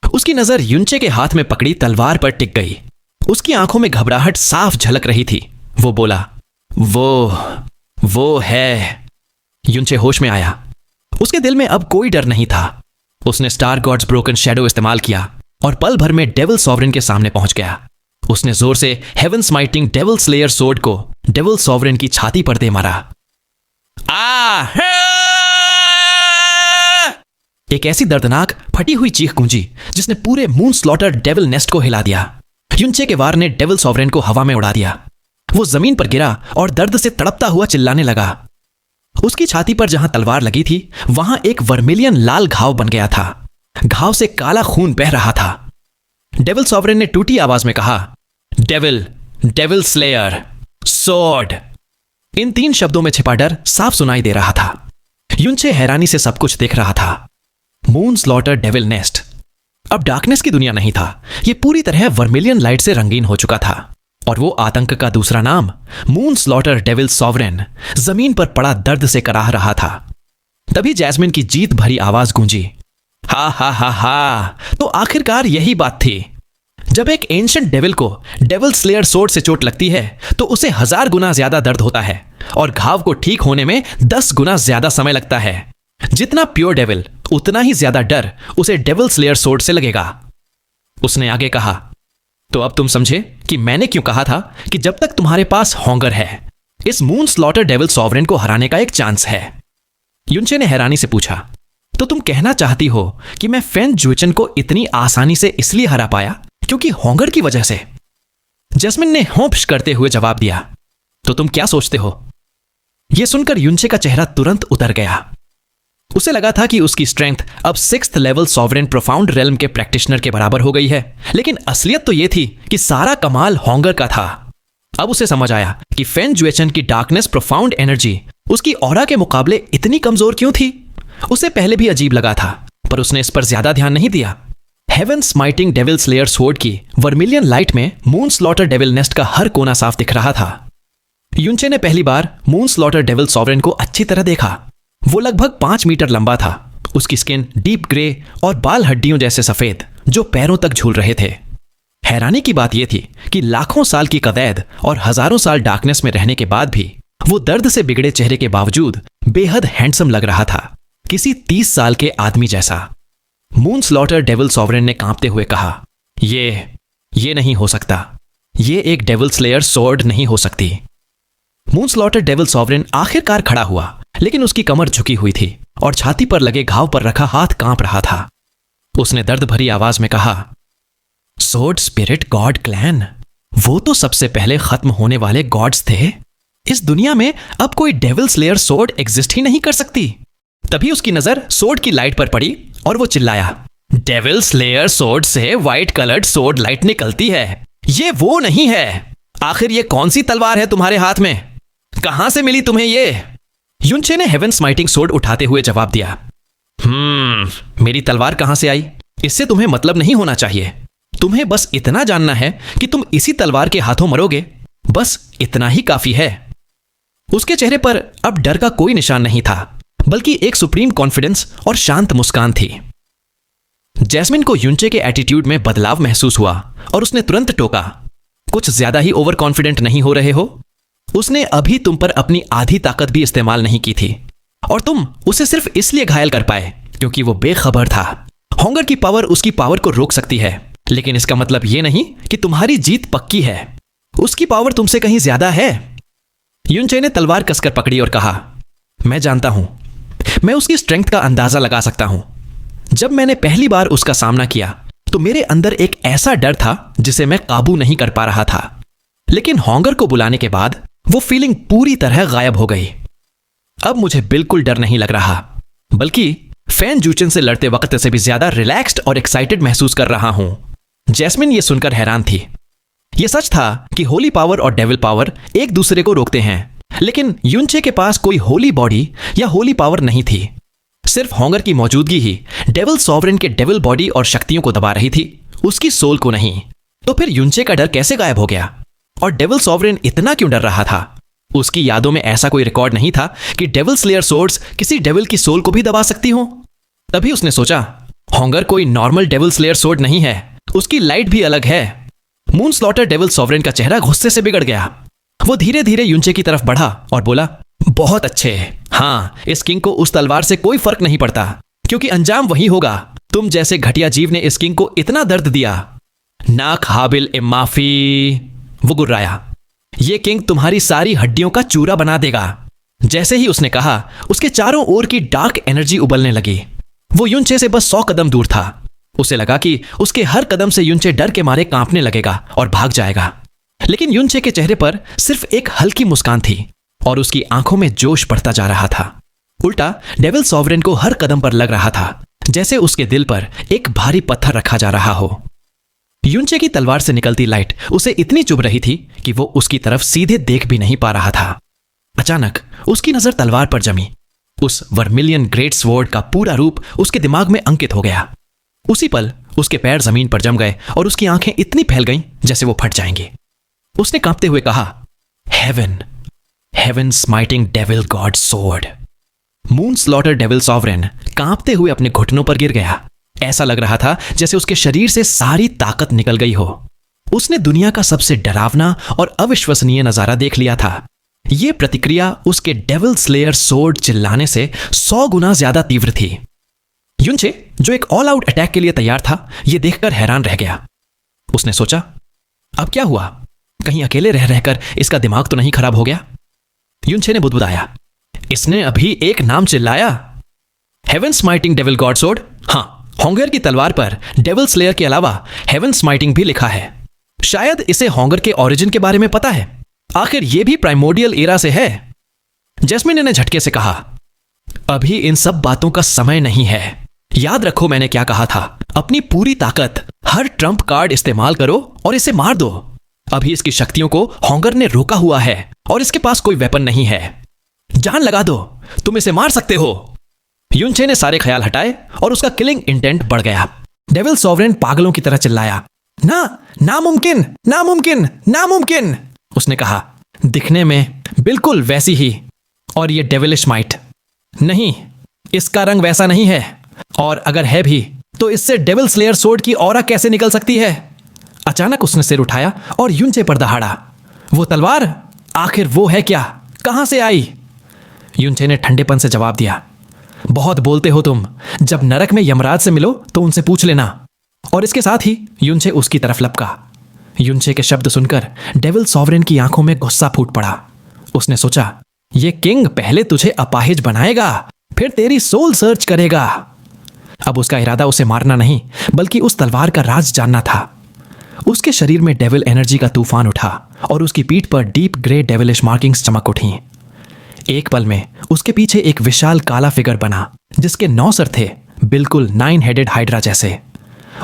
उसकी नजर युनचे के हाथ में पकड़ी तलवार पर टिक गई। उसकी आंखों में घबराहट साफ झलक रही थी। वो बोला, वो है। युनचे होश में आया। उसके दिल में अब कोई डर नहीं था। उसने स्टार गॉड्स ब्रोकन शैडो इस्तेमाल किया और पल भर में डेविल सॉवरेन के सामने पहुंच गया। उसने जोर से heaven smiting devil slayer sword को डेविल सॉवरेन की छाती पर दे मारा। एक ऐसी दर्दनाक फटी हुई चीख गूंजी जिसने पूरे मून स्लॉटर डेविल नेस्ट को हिला दिया। युनचे के वार ने डेविल सॉवरेन को हवा में उड़ा दिया। वो जमीन पर गिरा और दर्द से तड़पता हुआ चिल्लाने लगा। उसकी छाती पर जहां तलवार लगी थी वहां एक वर्मिलियन लाल घाव बन गया था। घाव से काला खून बह रहा था। डेविल सॉवरेन ने टूटी आवाज में कहा, डेविल स्लेयर सॉर्ड। इन 3 शब्दों में छिपा डर साफ सुनाई दे रहा था। युनचे हैरानी से सब कुछ देख रहा था। मून स्लॉटर डेविल नेस्ट अब डार्कनेस की दुनिया नहीं था। यह पूरी तरह वर्मिलियन लाइट से रंगीन हो चुका था और वो आतंक का दूसरा नाम मून स्लॉटर डेविल सॉवरेन जमीन पर पड़ा दर्द से कराह रहा था। तभी जैस्मिन की जीत भरी आवाज गूंजी, हा, तो आखिरकार यही बात थी। जब एक एंशिएंट डेविल को डेविल स्लेयर सोर्ड से चोट लगती है तो उसे 1000 गुना ज्यादा दर्द होता है और घाव को ठीक होने में 10 गुना ज्यादा समय लगता है। जितना प्योर डेविल उतना ही ज्यादा डर उसे डेविल स्लेयर सोर्ड से लगेगा। उसने आगे कहा, तो अब तुम समझे कि मैंने क्यों कहा था कि जब तक तुम्हारे पास हॉन्गर है, इस मून स्लॉटर डेविल सॉवरेन को हराने का एक चांस है। युनचे ने हैरानी से पूछा, तो तुम कहना चाहती हो कि मैं फेन जुएचन को इतनी आसानी से इसलिए हरा पाया क्योंकि होंगर की वजह से? जैस्मिन ने होंश करते हुए जवाब दिया। तो तुम क्या सोचते हो? यह सुनकर युनचे का चेहरा तुरंत उतर गया। उसे लगा था कि उसकी स्ट्रेंथ अब 6th level sovereign profound realm के प्रैक्टिशनर के बराबर हो गई है, लेकिन असलियत तो यह थी कि सारा कमाल होंगर का था। अब उसे समझ आया कि फेन जुएचन की डार्कनेस प्रोफाउंड एनर्जी उसकी ऑरा के मुकाबले इतनी कमजोर क्यों थी। उसे पहले भी अजीब लगा था, पर उसने इस पर ज्यादा ध्यान नहीं दिया। Heaven smiting devil slayer sword की वर्मिलियन लाइट में मून स्लॉटर डेविल नेस्ट का हर कोना साफ दिख रहा था। युनचे ने पहली बार मून स्लॉटर डेविल सॉवरेन को अच्छी तरह देखा। वो लगभग 5 मीटर लंबा था। उसकी स्किन डीप ग्रे और बाल हड्डियों जैसे सफेद जो पैरों तक झूल रहे थे। हैरानी की बात यह थी कि लाखों साल की कदैद और हजारों साल डार्कनेस में रहने के बाद भी वो दर्द से बिगड़े चेहरे के बावजूद बेहद हैंडसम लग रहा था, किसी 30 साल के आदमी जैसा। मून स्लॉटर डेविल सॉवरेन ने कांपते हुए कहा, ये नहीं हो सकता। ये एक डेविल स्लेयर स्वॉर्ड नहीं हो सकती। मून स्लॉटर डेविल सॉवरेन आखिरकार खड़ा हुआ, लेकिन उसकी कमर झुकी हुई थी और छाती पर लगे घाव पर रखा हाथ कांप रहा था। उसने दर्द भरी आवाज में कहा, स्वॉर्ड स्पिरिट गॉड क्लैन, वो तो सबसे पहले खत्म होने वाले गॉड्स थे। इस दुनिया में अब कोई डेविल स्लेयर स्वॉर्ड एग्जिस्ट ही नहीं कर सकती। तभी उसकी नजर स्वॉर्ड की लाइट पर पड़ी और वो चिल्लाया, डेविल स्लेयर स्वॉर्ड से व्हाइट कलर्ड स्वॉर्ड लाइट निकलती है। ये वो नहीं है। आखिर ये कौन सी तलवार है तुम्हारे हाथ में? कहां से मिली तुम्हें ये? युनचे ने हेवन स्माइटिंग सोर्ड उठाते हुए जवाब दिया, मेरी तलवार कहां से आई इससे तुम्हें मतलब नहीं होना चाहिए। तुम्हें बस इतना जानना है कि तुम इसी तलवार के हाथों मरोगे, बस इतना ही काफी है। उसके चेहरे पर अब डर का कोई निशान नहीं था, बल्कि एक सुप्रीम कॉन्फिडेंस और शांत मुस्कान थी। जैस्मिन को युनचे के एटीट्यूड में बदलाव महसूस हुआ और उसने तुरंत टोका, कुछ ज्यादा ही ओवर कॉन्फिडेंट नहीं हो रहे हो? उसने अभी तुम पर अपनी आधी ताकत भी इस्तेमाल नहीं की थी और तुम उसे सिर्फ इसलिए घायल कर पाए क्योंकि वो बेखबर था। होंगर की पावर उसकी पावर को रोक सकती है, लेकिन इसका मतलब यह नहीं कि तुम्हारी जीत पक्की है। उसकी पावर तुमसे कहीं ज्यादा है। युनचे ने तलवार कसकर पकड़ी और कहा, मैं जानता हूं, मैं उसकी स्ट्रेंथ का अंदाजा लगा सकता हूं। जब मैंने पहली बार उसका सामना किया तो मेरे अंदर एक ऐसा डर था जिसे मैं काबू नहीं कर पा रहा था, लेकिन होंगर को बुलाने के बाद वो फीलिंग पूरी तरह गायब हो गई। अब मुझे बिल्कुल डर नहीं लग रहा, बल्कि फेन जुएचन से लड़ते वक्त से भी ज्यादा रिलैक्स्ड और एक्साइटेड महसूस कर रहा हूं। जैस्मिन ये सुनकर हैरान थी। यह सच था कि होली पावर और डेविल पावर एक दूसरे को रोकते हैं, लेकिन युनचे के पास कोई होली बॉडी या होली पावर नहीं थी। सिर्फ होंगर की मौजूदगी ही डेविल सॉवरेन के डेविल बॉडी और शक्तियों को दबा रही थी, उसकी सोल को नहीं। तो फिर युनचे का डर कैसे गायब हो गया? और डेविल सॉवरेन इतना क्यों डर रहा था? उसकी यादों में ऐसा कोई रिकॉर्ड नहीं था कि डेविल स्लेयर सोर्ड्स किसी डेविल की सोल को भी दबा सकती हो। तभी उसने सोचा, होंगर कोई नॉर्मल डेविल स्लेयर सोर्ड नहीं है, उसकी लाइट भी अलग है। मून स्लॉटर डेविल सॉवरेन का चेहरा गुस्से से बिगड़ गया। वो धीरे धीरे युनचे की तरफ बढ़ा और बोला, बहुत अच्छे। हाँ, इस किंग को उस तलवार से कोई फर्क नहीं पड़ता, क्योंकि अंजाम वही होगा। तुम जैसे घटिया जीव ने इस किंग को इतना दर्द दिया। ना काबिल ए माफी, वो गुर्राया। ये किंग तुम्हारी सारी हड्डियों का चूरा बना देगा। जैसे ही उसने कहा, उसके चारों ओर की डार्क एनर्जी उबलने लगी। वो युनचे से बस 100 कदम दूर था। उसे लगा कि उसके हर कदम से युनचे डर के मारे कांपने लगेगा और भाग जाएगा, लेकिन युनचे के चेहरे पर सिर्फ एक हल्की मुस्कान थी और उसकी आंखों में जोश बढ़ता जा रहा था। उल्टा डेविल सॉवरेन को हर कदम पर लग रहा था जैसे उसके दिल पर एक भारी पत्थर रखा जा रहा हो। युनचे की तलवार से निकलती लाइट उसे इतनी चुभ रही थी कि वो उसकी तरफ सीधे देख भी नहीं पा रहा था। अचानक उसकी नजर तलवार पर जमी। उस वर्मिलियन ग्रेट स्वॉर्ड का पूरा रूप उसके दिमाग में अंकित हो गया। उसी पल उसके पैर जमीन पर जम गए और उसकी आंखें इतनी फैल गईं जैसे वो फट जाएंगी। उसने कांपते हुए कहा, heaven smiting devil god sword. Moon slaughter devil sovereign कांपते हुए अपने घुटनों पर गिर गया। ऐसा लग रहा था जैसे उसके शरीर से सारी ताकत निकल गई हो। उसने दुनिया का सबसे डरावना और अविश्वसनीय नजारा देख लिया था। यह प्रतिक्रिया उसके डेविल स्लेयर सोर्ड चिल्लाने से 100 गुना ज्यादा तीव्र थी। युनचे, जो एक ऑल आउट अटैक के लिए तैयार था, यह देखकर हैरान रह गया। उसने सोचा, अब क्या हुआ? कहीं अकेले रह रहकर इसका दिमाग तो नहीं खराब हो गया? युनचे ने बुदबुदाया, इसने अभी एक नाम चिल्लाया। Heaven smiting devil god sword. हाँ, होंगर की तलवार पर डेविल स्लेयर के अलावा हेवन स्माइटिंग भी लिखा है। शायद इसे होंगर के ओरिजिन के बारे में पता है। आखिर ये भी प्राइमोर्डियल एरा से है। जैस्मिन ने झटके से कहा, अभी इन सब बातों का समय नहीं है। याद रखो मैंने क्या कहा था। अपनी पूरी ताकत, हर ट्रम्प कार्ड इस्तेमाल करो और इसे मार दो। अभी इसकी शक्तियों को होंगर ने रोका हुआ है और इसके पास कोई वेपन नहीं है। जान लगा दो, तुम इसे मार सकते हो। युनचे ने सारे ख्याल हटाए और उसका किलिंग इंटेंट बढ़ गया। डेविल सॉवरेन पागलों की तरह चिल्लाया, ना, नामुमकिन, नामुमकिन, नामुमकिन। उसने कहा, दिखने में बिल्कुल वैसी ही। और ये डेविलिश माइट नहीं, इसका रंग वैसा नहीं है, और अगर है भी तो इससे डेविल स्लेयर सोर्ड की ऑरा कैसे निकल सकती है। अचानक उसने सिर उठाया और युनचे पर दहाड़ा, वो तलवार, आखिर वो है क्या, कहां से आई। युनचे ने ठंडेपन से जवाब दिया, बहुत बोलते हो तुम। जब नरक में यमराज से मिलो तो उनसे पूछ लेना। और इसके साथ ही युनचे उसकी तरफ लपका। युनचे के शब्द सुनकर डेविल सॉवरेन की आंखों में गुस्सा फूट पड़ा। उसने सोचा, ये किंग पहले तुझे अपाहिज बनाएगा, फिर तेरी सोल सर्च करेगा। अब उसका इरादा उसे मारना नहीं, बल्कि उस तलवार का राज जानना था। उसके शरीर में डेविल एनर्जी का तूफान उठा और उसकी पीठ पर डीप ग्रे डेविलिश मार्किंग्स चमक उठी। एक पल में उसके पीछे एक विशाल काला फिगर बना, जिसके 9 सर थे, बिल्कुल 9 हेडेड हाइड्रा जैसे।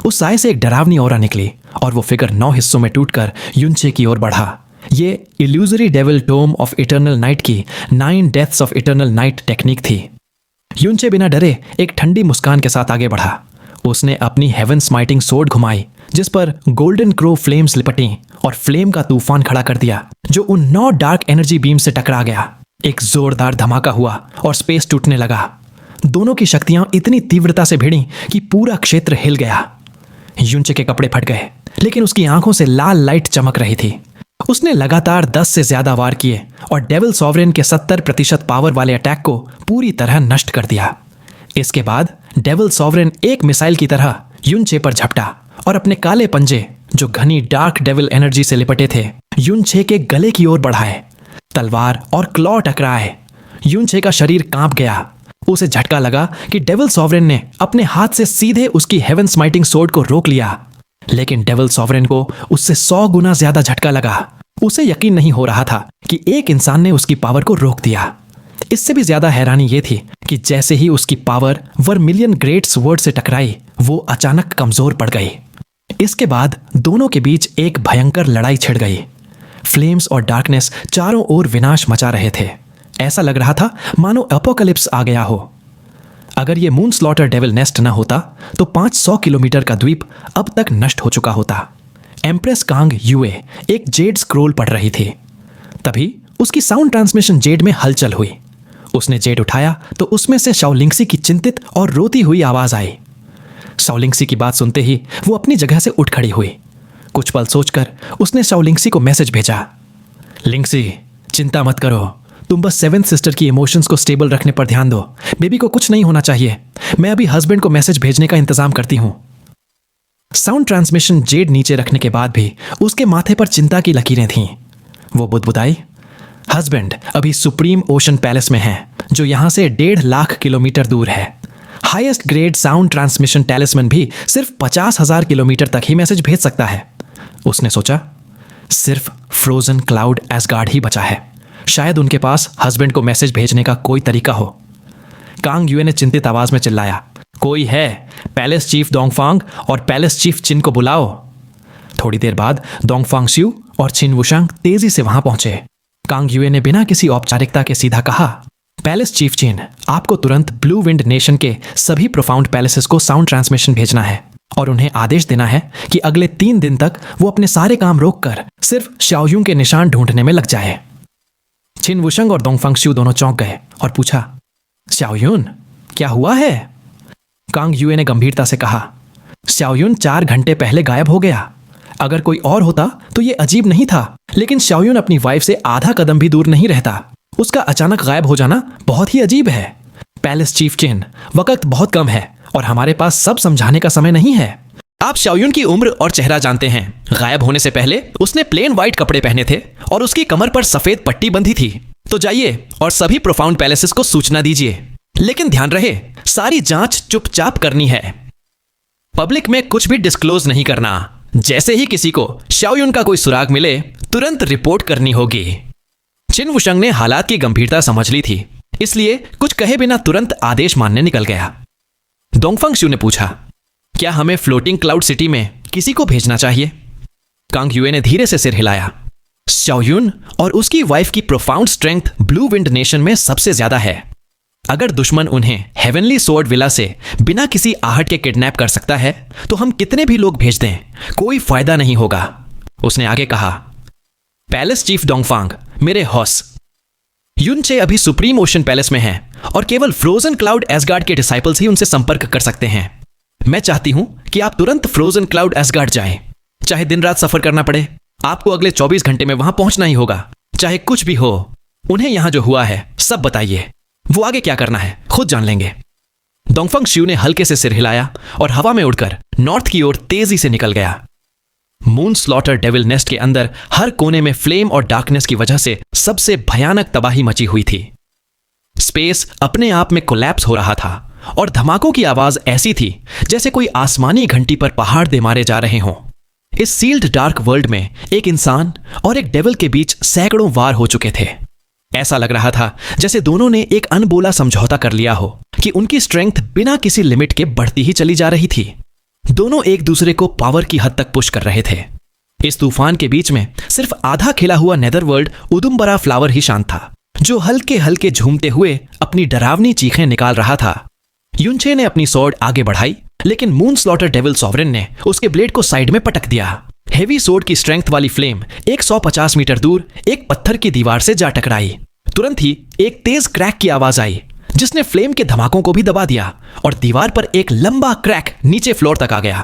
उस साए से एक डरावनी ऑरा निकली और वो फिगर 9 हिस्सों में टूटकर युनचे की ओर बढ़ा। ये illusory devil tome of eternal night की 9 deaths of eternal night technique थी। युनचे बिना डरे एक ठंडी मुस्कान के साथ आगे बढ़ा। उसने अपनी हेवन स्माइटिंग सोर्ड घुमाई, जिस पर गोल्डन क्रो फ्लेम्स लिपटी और फ्लेम का तूफान खड़ा कर दिया, जो उन 9 डार्क एनर्जी बीम से टकरा गया। एक जोरदार धमाका हुआ और स्पेस टूटने लगा। दोनों की शक्तियां इतनी तीव्रता से भिड़ी कि पूरा क्षेत्र हिल गया। युनचे के कपड़े फट गए, लेकिन उसकी आंखों से लाल लाइट चमक रही थी। उसने लगातार 10 से ज्यादा वार किए और डेविल सॉवरेन के 70% पावर वाले अटैक को पूरी तरह नष्ट कर दिया। इसके बाद डेविल सॉवरेन एक मिसाइल की तरह युनचे पर झपटा और अपने काले पंजे, जो घनी डार्क डेविल एनर्जी से लिपटे थे, युनचे के गले की ओर बढ़ाए। तलवार और क्लॉ टकराए। युनचे का शरीर कांप गया। उसे झटका लगा कि डेविल सॉवरेन ने अपने हाथ से सीधे उसकी हेवन स्माइटिंग सोर्ड को रोक लिया, लेकिन डेविल सॉवरेन को उससे 100 गुना ज्यादा झटका लगा। उसे यकीन नहीं हो रहा था कि एक इंसान ने उसकी पावर को रोक दिया। इससे भी ज्यादा हैरानी यह थी कि जैसे ही उसकी पावर वर्मिलियन ग्रेट स्वॉर्ड से टकराई, वो अचानक कमजोर पड़ गई। इसके बाद दोनों के बीच एक भयंकर लड़ाई छिड़ गई। फ्लेम्स और डार्कनेस चारों ओर विनाश मचा रहे थे। ऐसा लग रहा था मानो एपोकलिप्स आ गया हो। अगर यह मून स्लॉटर डेविल नेस्ट न होता तो 500 किलोमीटर का द्वीप अब तक नष्ट हो चुका होता। एम्प्रेस कांग यूए एक जेड स्क्रोल पढ़ रही थी। तभी उसकी साउंड ट्रांसमिशन जेड में हलचल हुई। उसने जेड उठाया तो उसमें से शाओलिंगसी की चिंतित और रोती हुई आवाज आई। शाओलिंगसी की बात सुनते ही वो अपनी जगह से उठ खड़ी हुई। कुछ पल सोचकर उसने शाओलिंगसी को मैसेज भेजा, लिंगसी, चिंता मत करो, तुम बस 7th सिस्टर की इमोशंस को स्टेबल रखने पर ध्यान दो। बेबी को कुछ नहीं होना चाहिए। मैं अभी हस्बैंड को मैसेज भेजने का इंतजाम करती हूं। साउंड ट्रांसमिशन जेड नीचे रखने के बाद भी उसके माथे पर चिंता की लकीरें थीं। वो बुदबुदाई, हस्बैंड अभी सुप्रीम ओशन पैलेस में है, जो यहां से 1.5 लाख किलोमीटर दूर है। हाईएस्ट ग्रेड साउंड ट्रांसमिशन टैलिस्मैन भी सिर्फ 50,000 किलोमीटर तक ही मैसेज भेज सकता है। उसने सोचा, सिर्फ फ्रोजन क्लाउड एसगार्ड ही बचा है। शायद उनके पास हस्बैंड को मैसेज भेजने का कोई तरीका हो। कांग यूए ने चिंतित आवाज में चिल्लाया, कोई है? पैलेस चीफ दोंगफांग और पैलेस चीफ चिन को बुलाओ। थोड़ी देर बाद दोंगफांग स्यू और चिन वुशांग तेजी से वहां पहुंचे। कांग यूए ने बिना किसी औपचारिकता के सीधा कहा, पैलेस चीफ चिन, आपको तुरंत ब्लू विंड नेशन के सभी प्रोफाउंड पैलेसेस को साउंड ट्रांसमिशन भेजना है और उन्हें आदेश देना है कि अगले 3 दिन तक वो अपने सारे काम रोककर सिर्फ शाओयुंग के निशान ढूंढने में लग जाए। चिन वुशंग और दोंगफांग स्यू दोनों चौंक गए और पूछा, शाओयुन, क्या हुआ है? कांग यूए ने गंभीरता से कहा, शाओयुन 4 घंटे पहले गायब हो गया। अगर कोई और होता तो ये अजीब नहीं था, लेकिन शाओयुन अपनी वाइफ से आधा कदम भी दूर नहीं रहता। उसका अचानक गायब हो जाना बहुत ही अजीब है। पैलेस चीफ चिन, वक्त बहुत कम है और हमारे पास सब समझाने का समय नहीं है। आप शाओयुन की उम्र और चेहरा जानते हैं। गायब होने से पहले उसने प्लेन व्हाइट कपड़े पहने थे और उसकी कमर पर सफेद पट्टी बंधी थी। तो जाइए और सभी प्रोफाउंड पैलेसेस को सूचना दीजिए। लेकिन ध्यान रहे, सारी जांच चुपचाप करनी है। पब्लिक में कुछ भी डिस्क्लोज नहीं करना। जैसे ही किसी को शाओयुन का कोई सुराग मिले, तुरंत रिपोर्ट करनी होगी। चिन वुशंग ने हालात की गंभीरता समझ ली थी, इसलिए कुछ कहे बिना तुरंत आदेश मानने निकल गया। डोंगफंग शू ने पूछा, क्या हमें फ्लोटिंग क्लाउड सिटी में किसी को भेजना चाहिए? कांग युए ने धीरे से सिर हिलाया। शाओयुन और उसकी वाइफ की profound strength blue wind nation में सबसे ज्यादा है। अगर दुश्मन उन्हें हेवनली स्वॉर्ड विला से बिना किसी आहट के किडनैप कर सकता है, तो हम कितने भी लोग भेज दें, कोई फायदा नहीं होगा। उसने आगे कहा, पैलेस चीफ डोंगफांग, मेरे हॉस युनचे अभी सुप्रीम ओशन पैलेस में हैं और केवल फ्रोजन क्लाउड एसगार्ड के डिसाइपल्स ही उनसे संपर्क कर सकते हैं। मैं चाहती हूं कि आप तुरंत फ्रोजन क्लाउड एसगार्ड जाएं। चाहे दिन रात सफर करना पड़े, आपको अगले 24 घंटे में वहां पहुंचना ही होगा। चाहे कुछ भी हो, उन्हें यहां जो हुआ है सब बताइए। वो आगे क्या करना है खुद जान लेंगे। डोंगफंग शू ने हल्के से सिर हिलाया और हवा में उड़कर नॉर्थ की ओर तेजी से निकल गया। मून स्लॉटर डेविल नेस्ट के अंदर हर कोने में फ्लेम और डार्कनेस की वजह से सबसे भयानक तबाही मची हुई थी। स्पेस अपने आप में कोलैप्स हो रहा था और धमाकों की आवाज ऐसी थी जैसे कोई आसमानी घंटी पर पहाड़ दे मारे जा रहे हों। इस सील्ड डार्क वर्ल्ड में एक इंसान और एक डेविल के बीच सैकड़ों वार हो चुके थे। ऐसा लग रहा था जैसे दोनों ने एक अनबोला समझौता कर लिया हो कि उनकी स्ट्रेंथ बिना किसी लिमिट के बढ़ती ही चली जा रही थी। दोनों एक दूसरे को पावर की हद तक पुश कर रहे थे। इस तूफान के बीच में सिर्फ आधा खिला हुआ नेदरवर्ल्ड उदुम्बरा फ्लावर ही शांत था, जो हल्के हल्के झूमते हुए अपनी डरावनी चीखें निकाल रहा था। युनचे ने अपनी स्वॉर्ड आगे बढ़ाई, लेकिन मून स्लॉटर डेविल सॉवरेन ने उसके ब्लेड को साइड में पटक दिया। हेवी सोर्ड की स्ट्रेंथ वाली फ्लेम 150 मीटर दूर एक पत्थर की दीवार से जा टकराई। तुरंत ही एक तेज क्रैक की आवाज आई, जिसने फ्लेम के धमाकों को भी दबा दिया और दीवार पर एक लंबा क्रैक नीचे फ्लोर तक आ गया।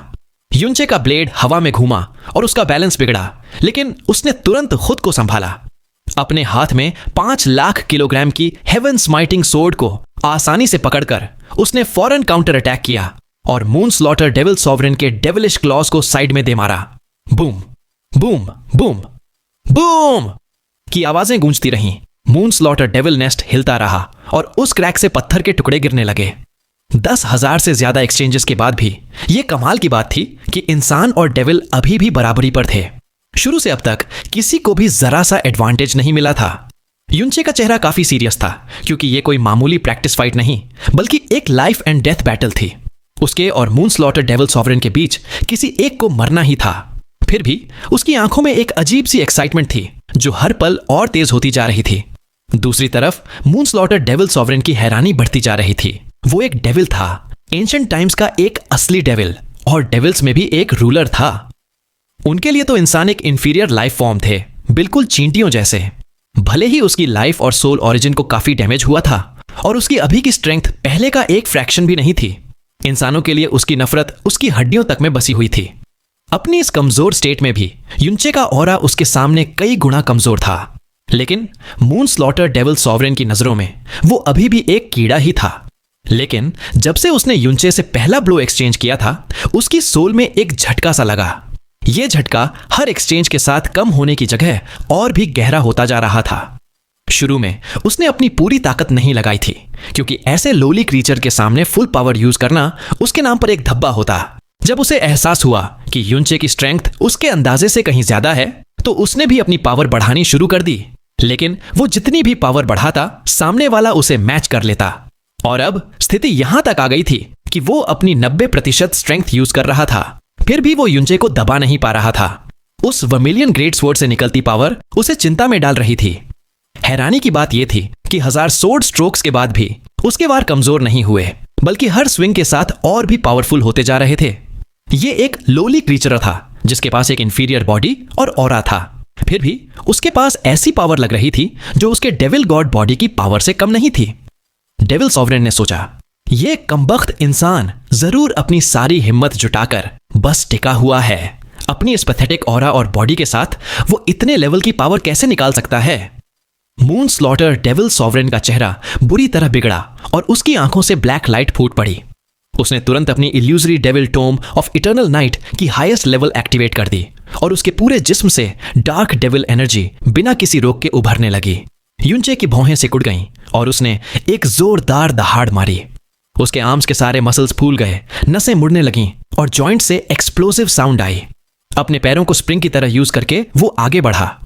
युनचे का ब्लेड हवा में घूमा और उसका बैलेंस बिगड़ा, लेकिन उसने तुरंत खुद को संभाला। अपने हाथ में 5 लाख किलोग्राम की हेवन स्माइटिंग सोर्ड को आसानी से पकड़कर उसने फौरन काउंटर अटैक किया और मून स्लॉटर डेविल सॉवरेन के डेविलिश क्लॉज को साइड में दे मारा। बूम बूम बूम बूम की आवाजें गूंजती रहीं। मून स्लॉटर डेविल नेस्ट हिलता रहा और उस क्रैक से पत्थर के टुकड़े गिरने लगे। 10,000 से ज्यादा एक्सचेंजेस के बाद भी यह कमाल की बात थी कि इंसान और डेविल अभी भी बराबरी पर थे। शुरू से अब तक किसी को भी जरा सा एडवांटेज नहीं मिला था। युनचे का चेहरा काफी सीरियस था, क्योंकि यह कोई मामूली प्रैक्टिस फाइट नहीं बल्कि एक लाइफ एंड डेथ बैटल थी। उसके और मून स्लॉटर डेविल सॉवरेन के बीच किसी एक को मरना ही था। फिर भी उसकी आंखों में एक अजीब सी एक्साइटमेंट थी, जो हर पल और तेज होती जा रही थी। दूसरी तरफ मून स्लॉटर डेविल सॉवरेन की हैरानी बढ़ती जा रही थी। वो एक डेविल था, एंशिएंट टाइम्स का एक असली डेविल, और डेविल्स में भी एक रूलर था। उनके लिए तो इंसान एक इंफीरियर लाइफ फॉर्म थे, बिल्कुल चींटियों जैसे। भले ही उसकी लाइफ और सोल ओरिजिन को काफी डैमेज हुआ था और उसकी अभी की स्ट्रेंथ पहले का एक फ्रैक्शन भी नहीं थी, इंसानों के लिए उसकी नफरत उसकी हड्डियों तक में बसी हुई थी। अपनी इस कमजोर स्टेट में भी युनचे का ऑरा उसके सामने कई गुना कमजोर था। लेकिन मून स्लॉटर डेविल सॉवरेन की नजरों में वो अभी भी एक कीड़ा ही था। लेकिन जब से उसने युनचे से पहला ब्लो एक्सचेंज किया था, उसकी सोल में एक झटका सा लगा। यह झटका हर एक्सचेंज के साथ कम होने की जगह और भी गहरा होता जा रहा था। शुरू में उसने अपनी पूरी ताकत नहीं लगाई थी, क्योंकि ऐसे लोली क्रीचर के सामने फुल पावर यूज करना उसके नाम पर एक धब्बा होता। जब उसे एहसास हुआ कि युनचे की स्ट्रेंथ उसके अंदाजे से कहीं ज्यादा है, तो उसने भी अपनी पावर बढ़ानी शुरू कर दी। लेकिन वो जितनी भी पावर बढ़ाता, सामने वाला उसे मैच कर लेता। और अब स्थिति यहां तक आ गई थी कि वो अपनी 90% स्ट्रेंथ यूज कर रहा था, फिर भी वो युनचे को दबा नहीं पा रहा था। उस वर्मिलियन ग्रेट स्वॉर्ड से निकलती पावर उसे चिंता में डाल रही थी। हैरानी की बात यह थी कि 1000 स्वॉर्ड स्ट्रोक्स के बाद भी उसके वार कमजोर नहीं हुए, बल्कि हर स्विंग के साथ और भी पावरफुल होते जा रहे थे। ये एक लोली क्रीचर था, जिसके पास एक इंफीरियर बॉडी और ऑरा था। फिर भी उसके पास ऐसी पावर लग रही थी जो उसके डेविल गॉड बॉडी की पावर से कम नहीं थी। डेविल सॉवरेन ने सोचा, यह कमबख्त इंसान जरूर अपनी सारी हिम्मत जुटाकर बस टिका हुआ है। अपनी इस पैथेटिक ऑरा और बॉडी के साथ वो इतने लेवल की पावर कैसे निकाल सकता है? मून स्लॉटर डेविल सॉवरेन का चेहरा बुरी तरह बिगड़ा और उसकी आंखों से ब्लैक लाइट फूट पड़ी। उसने तुरंत अपनी illusory devil tome of eternal night की हाईएस्ट लेवल एक्टिवेट कर दी और उसके पूरे जिस्म से डार्क डेविल एनर्जी बिना किसी रोक के उभरने लगी। युनचे की भौहें सिकुड़ गईं और उसने एक जोरदार दहाड़ मारी। उसके आर्म्स के सारे मसल्स फूल गए, नसें मुड़ने लगीं और जॉइंट से एक्सप्लोसिव साउंड आई। अपने पैरों को स्प्रिंग की तरह यूज करके वो आगे बढ़ा।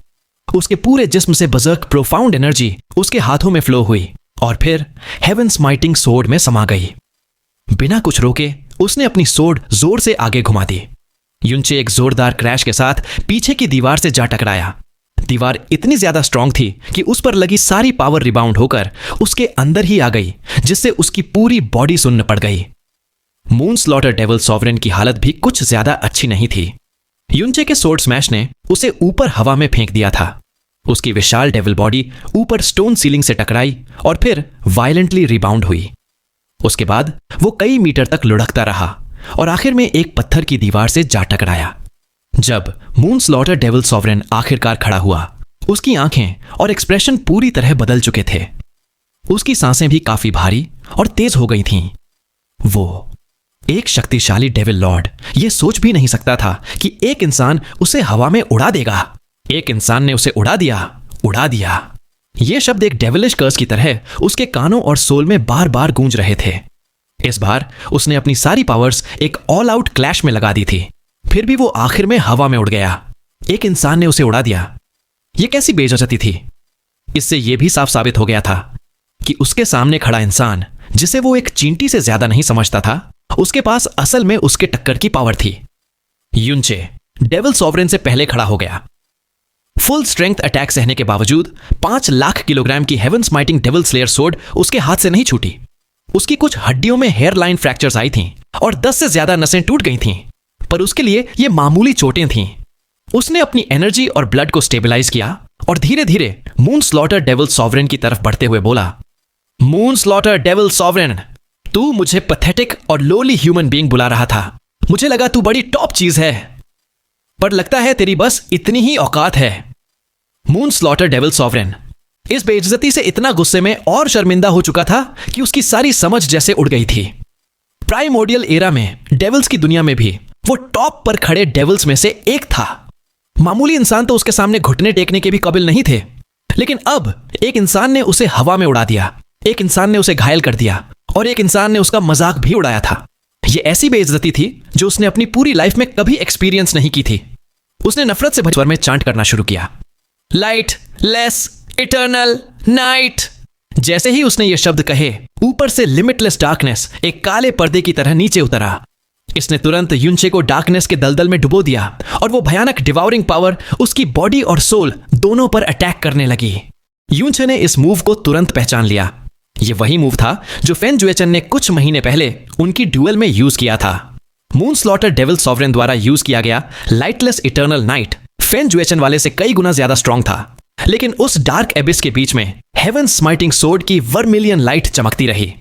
उसके पूरे जिस्म से बजर्क प्रोफाउंड एनर्जी उसके हाथों में फ्लो हुई और फिर हेवन स्माइटिंग सोर्ड में समा गई। बिना कुछ रोके उसने अपनी सोर्ड जोर से आगे घुमा दी। युनचे एक जोरदार क्रैश के साथ पीछे की दीवार से जा टकराया। दीवार इतनी ज्यादा स्ट्रांग थी कि उस पर लगी सारी पावर रिबाउंड होकर उसके अंदर ही आ गई, जिससे उसकी पूरी बॉडी सुन्न पड़ गई। मून स्लॉटर डेविल सॉवरेन की हालत भी कुछ ज्यादा अच्छी नहीं थी। युनचे के सोर्ड स्मैश ने उसे ऊपर हवा में फेंक दिया था। उसकी विशाल डेविल बॉडी ऊपर स्टोन सीलिंग से टकराई और फिर वायलेंटली रिबाउंड हुई। उसके बाद वो कई मीटर तक लुढ़कता रहा और आखिर में एक पत्थर की दीवार से जा टकराया। जब मून स्लॉटर डेविल सॉवरेन आखिरकार खड़ा हुआ, उसकी आंखें और एक्सप्रेशन पूरी तरह बदल चुके थे। उसकी सांसें भी काफी भारी और तेज हो गई थीं। वो एक शक्तिशाली डेविल लॉर्ड ये सोच भी नहीं सकता था कि एक इंसान उसे हवा में उड़ा देगा। एक इंसान ने उसे उड़ा दिया। ये शब्द एक डेविलिश कर्स की तरह उसके कानों और सोल में बार बार गूंज रहे थे। इस बार उसने अपनी सारी पावर्स एक ऑल आउट क्लैश में लगा दी थी, फिर भी वो आखिर में हवा में उड़ गया। एक इंसान ने उसे उड़ा दिया। ये कैसी बेइज्जती थी। इससे यह भी साफ साबित हो गया था कि उसके सामने खड़ा इंसान, जिसे वो एक चींटी से ज्यादा नहीं समझता था, उसके पास असल में उसके टक्कर की पावर थी। युनचे डेविल सॉवरेन से पहले खड़ा हो गया। फुल स्ट्रेंथ अटैक सहने के बावजूद 5 लाख किलोग्राम की heaven smiting devil slayer sword उसके हाथ से नहीं छूटी। उसकी कुछ हड्डियों में हेयर लाइन फ्रैक्चर्स आई थीं और 10 से ज्यादा नसें टूट गई थीं, पर उसके लिए ये मामूली चोटें थीं। उसने अपनी एनर्जी और ब्लड को स्टेबलाइज किया और धीरे धीरे मून स्लॉटर डेविल सॉवरेन की तरफ बढ़ते हुए बोला, मून स्लॉटर डेविल सॉवरेन, तू मुझे पैथेटिक और लोली ह्यूमन बीइंग बुला रहा था। मुझे लगा तू बड़ी टॉप चीज है, पर लगता है तेरी बस इतनी ही औकात है। मून स्लॉटर डेविल सॉवरेन इस बेइज्जती से इतना गुस्से में और शर्मिंदा हो चुका था कि उसकी सारी समझ जैसे उड़ गई थी। प्राइमोर्डियल एरा में डेविल्स की दुनिया में भी वो टॉप पर खड़े डेविल्स में से एक था। मामूली इंसान तो उसके सामने घुटने टेकने के भी काबिल नहीं थे, लेकिन अब एक इंसान ने उसे हवा में उड़ा दिया, एक इंसान ने उसे घायल कर दिया और एक इंसान ने उसका मजाक भी उड़ाया था। यह ऐसी बेइज्जती थी जो उसने अपनी पूरी लाइफ में कभी एक्सपीरियंस नहीं की थी। उसने नफरत से भरे स्वर में चांट करना शुरू किया, लाइट लेस इटर्नल नाइट। जैसे ही उसने ये शब्द कहे, ऊपर से लिमिटलेस डार्कनेस एक काले पर्दे की तरह नीचे उतरा। इसने तुरंत युनचे को डार्कनेस के दलदल में डुबो दिया और वो भयानक डिवाउरिंग पावर उसकी बॉडी और सोल दोनों पर अटैक करने लगी। युनचे ने इस मूव को तुरंत पहचान लिया। ये वही मूव था जो फेन जुएचन ने कुछ महीने पहले उनकी ड्यूअल में यूज किया था। मून स्लॉटर डेविल सॉवरेन द्वारा यूज किया गया लाइटलेस इटर्नल नाइट फेन जुएचन वाले से कई गुना ज्यादा स्ट्रांग था, लेकिन उस डार्क एबिस के बीच में हेवन स्माइटिंग सोर्ड की वर्मिलियन लाइट चमकती रही।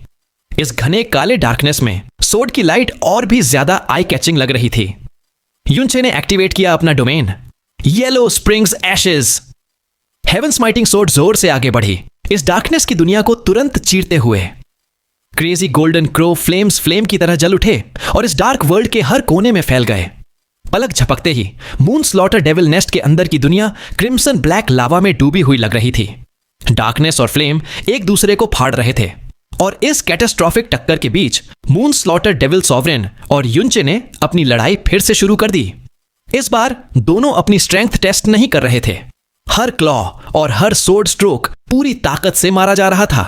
इस घने काले डार्कनेस में सोर्ड की लाइट और भी ज्यादा आई कैचिंग लग रही थी। युनचे ने एक्टिवेट किया अपना domain yellow springs ashes. Heaven smiting sword जोर से आगे बढ़ी, इस डार्कनेस की दुनिया को तुरंत चीरते हुए। Crazy golden crow flames flame की तरह जल उठे और इस डार्क वर्ल्ड के हर कोने में फैल गए। पलक झपकते ही मून स्लॉटर डेविल नेस्ट के अंदर की दुनिया क्रिम्सन ब्लैक लावा में डूबी हुई लग रही थी। डार्कनेस और फ्लेम एक दूसरे को फाड़ रहे थे और इस कैटास्ट्रॉफिक टक्कर के बीच मून स्लॉटर डेविल सॉवरेन और युनचे ने अपनी लड़ाई फिर से शुरू कर दी। इस बार दोनों अपनी स्ट्रेंथ टेस्ट नहीं कर रहे थे। हर क्लॉ और हर सोर्ड स्ट्रोक पूरी ताकत से मारा जा रहा था।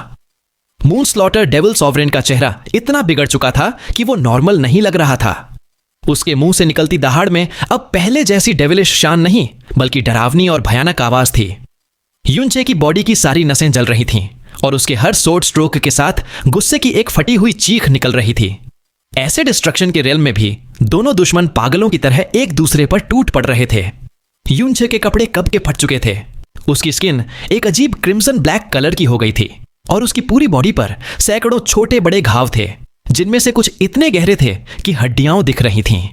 मून स्लॉटर डेविल सॉवरेन का चेहरा इतना बिगड़ चुका था कि वो नॉर्मल नहीं लग रहा था। उसके मुंह से निकलती दहाड़ में अब पहले जैसी डेविलिश शान नहीं, बल्कि डरावनी और भयानक आवाज थी। युनचे की बॉडी की सारी नसें जल रही थीं और उसके हर सोर्ड स्ट्रोक के साथ गुस्से की एक फटी हुई चीख निकल रही थी। ऐसे डिस्ट्रक्शन के रेल में भी दोनों दुश्मन पागलों की तरह एक दूसरे पर टूट पड़ रहे थे। युनचे के कपड़े कब के फट चुके थे। उसकी स्किन एक अजीब क्रिम्सन ब्लैक कलर की हो गई थी और उसकी पूरी बॉडी पर सैकड़ों छोटे बड़े घाव थे, जिनमें से कुछ इतने गहरे थे कि हड्डियां दिख रही थीं।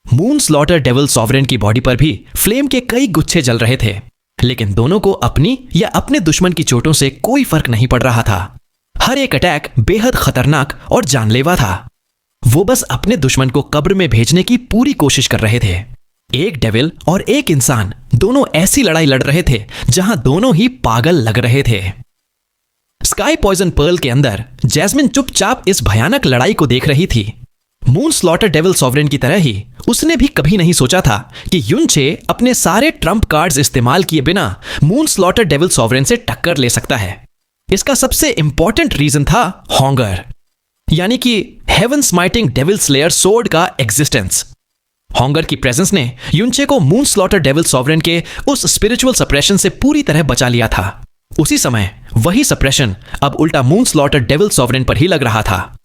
मून स्लॉटर डेविल सॉवरेन की बॉडी पर भी फ्लेम के कई गुच्छे जल रहे थे, लेकिन दोनों को अपनी या अपने दुश्मन की चोटों से कोई फर्क नहीं पड़ रहा था। हर एक अटैक बेहद खतरनाक और जानलेवा था। वो बस अपने दुश्मन को कब्र में भेजने की पूरी कोशिश कर रहे थे। एक डेविल और एक इंसान दोनों ऐसी लड़ाई लड़ रहे थे जहां दोनों ही पागल लग रहे थे। स्काई पॉइजन पर्ल के अंदर जैस्मिन चुपचाप इस भयानक लड़ाई को देख रही थी। मून स्लॉटर डेविल सॉवरेन की तरह ही उसने भी कभी नहीं सोचा था कि युनचे अपने सारे ट्रम्प कार्ड्स इस्तेमाल किए बिना मून स्लॉटर डेविल सॉवरेन से टक्कर ले सकता है। इसका सबसे इंपॉर्टेंट रीजन था हॉन्गर, यानी कि heaven smiting devil slayer sword का एग्जिस्टेंस। हॉन्गर की प्रेजेंस ने युनचे को मून स्लॉटर डेविल सॉवरेन के उस स्पिरिचुअल सप्रेशन से पूरी तरह बचा लिया था। उसी समय वही सप्रेशन अब उल्टा मून स्लॉटर डेविल सॉवरेन पर ही लग रहा था।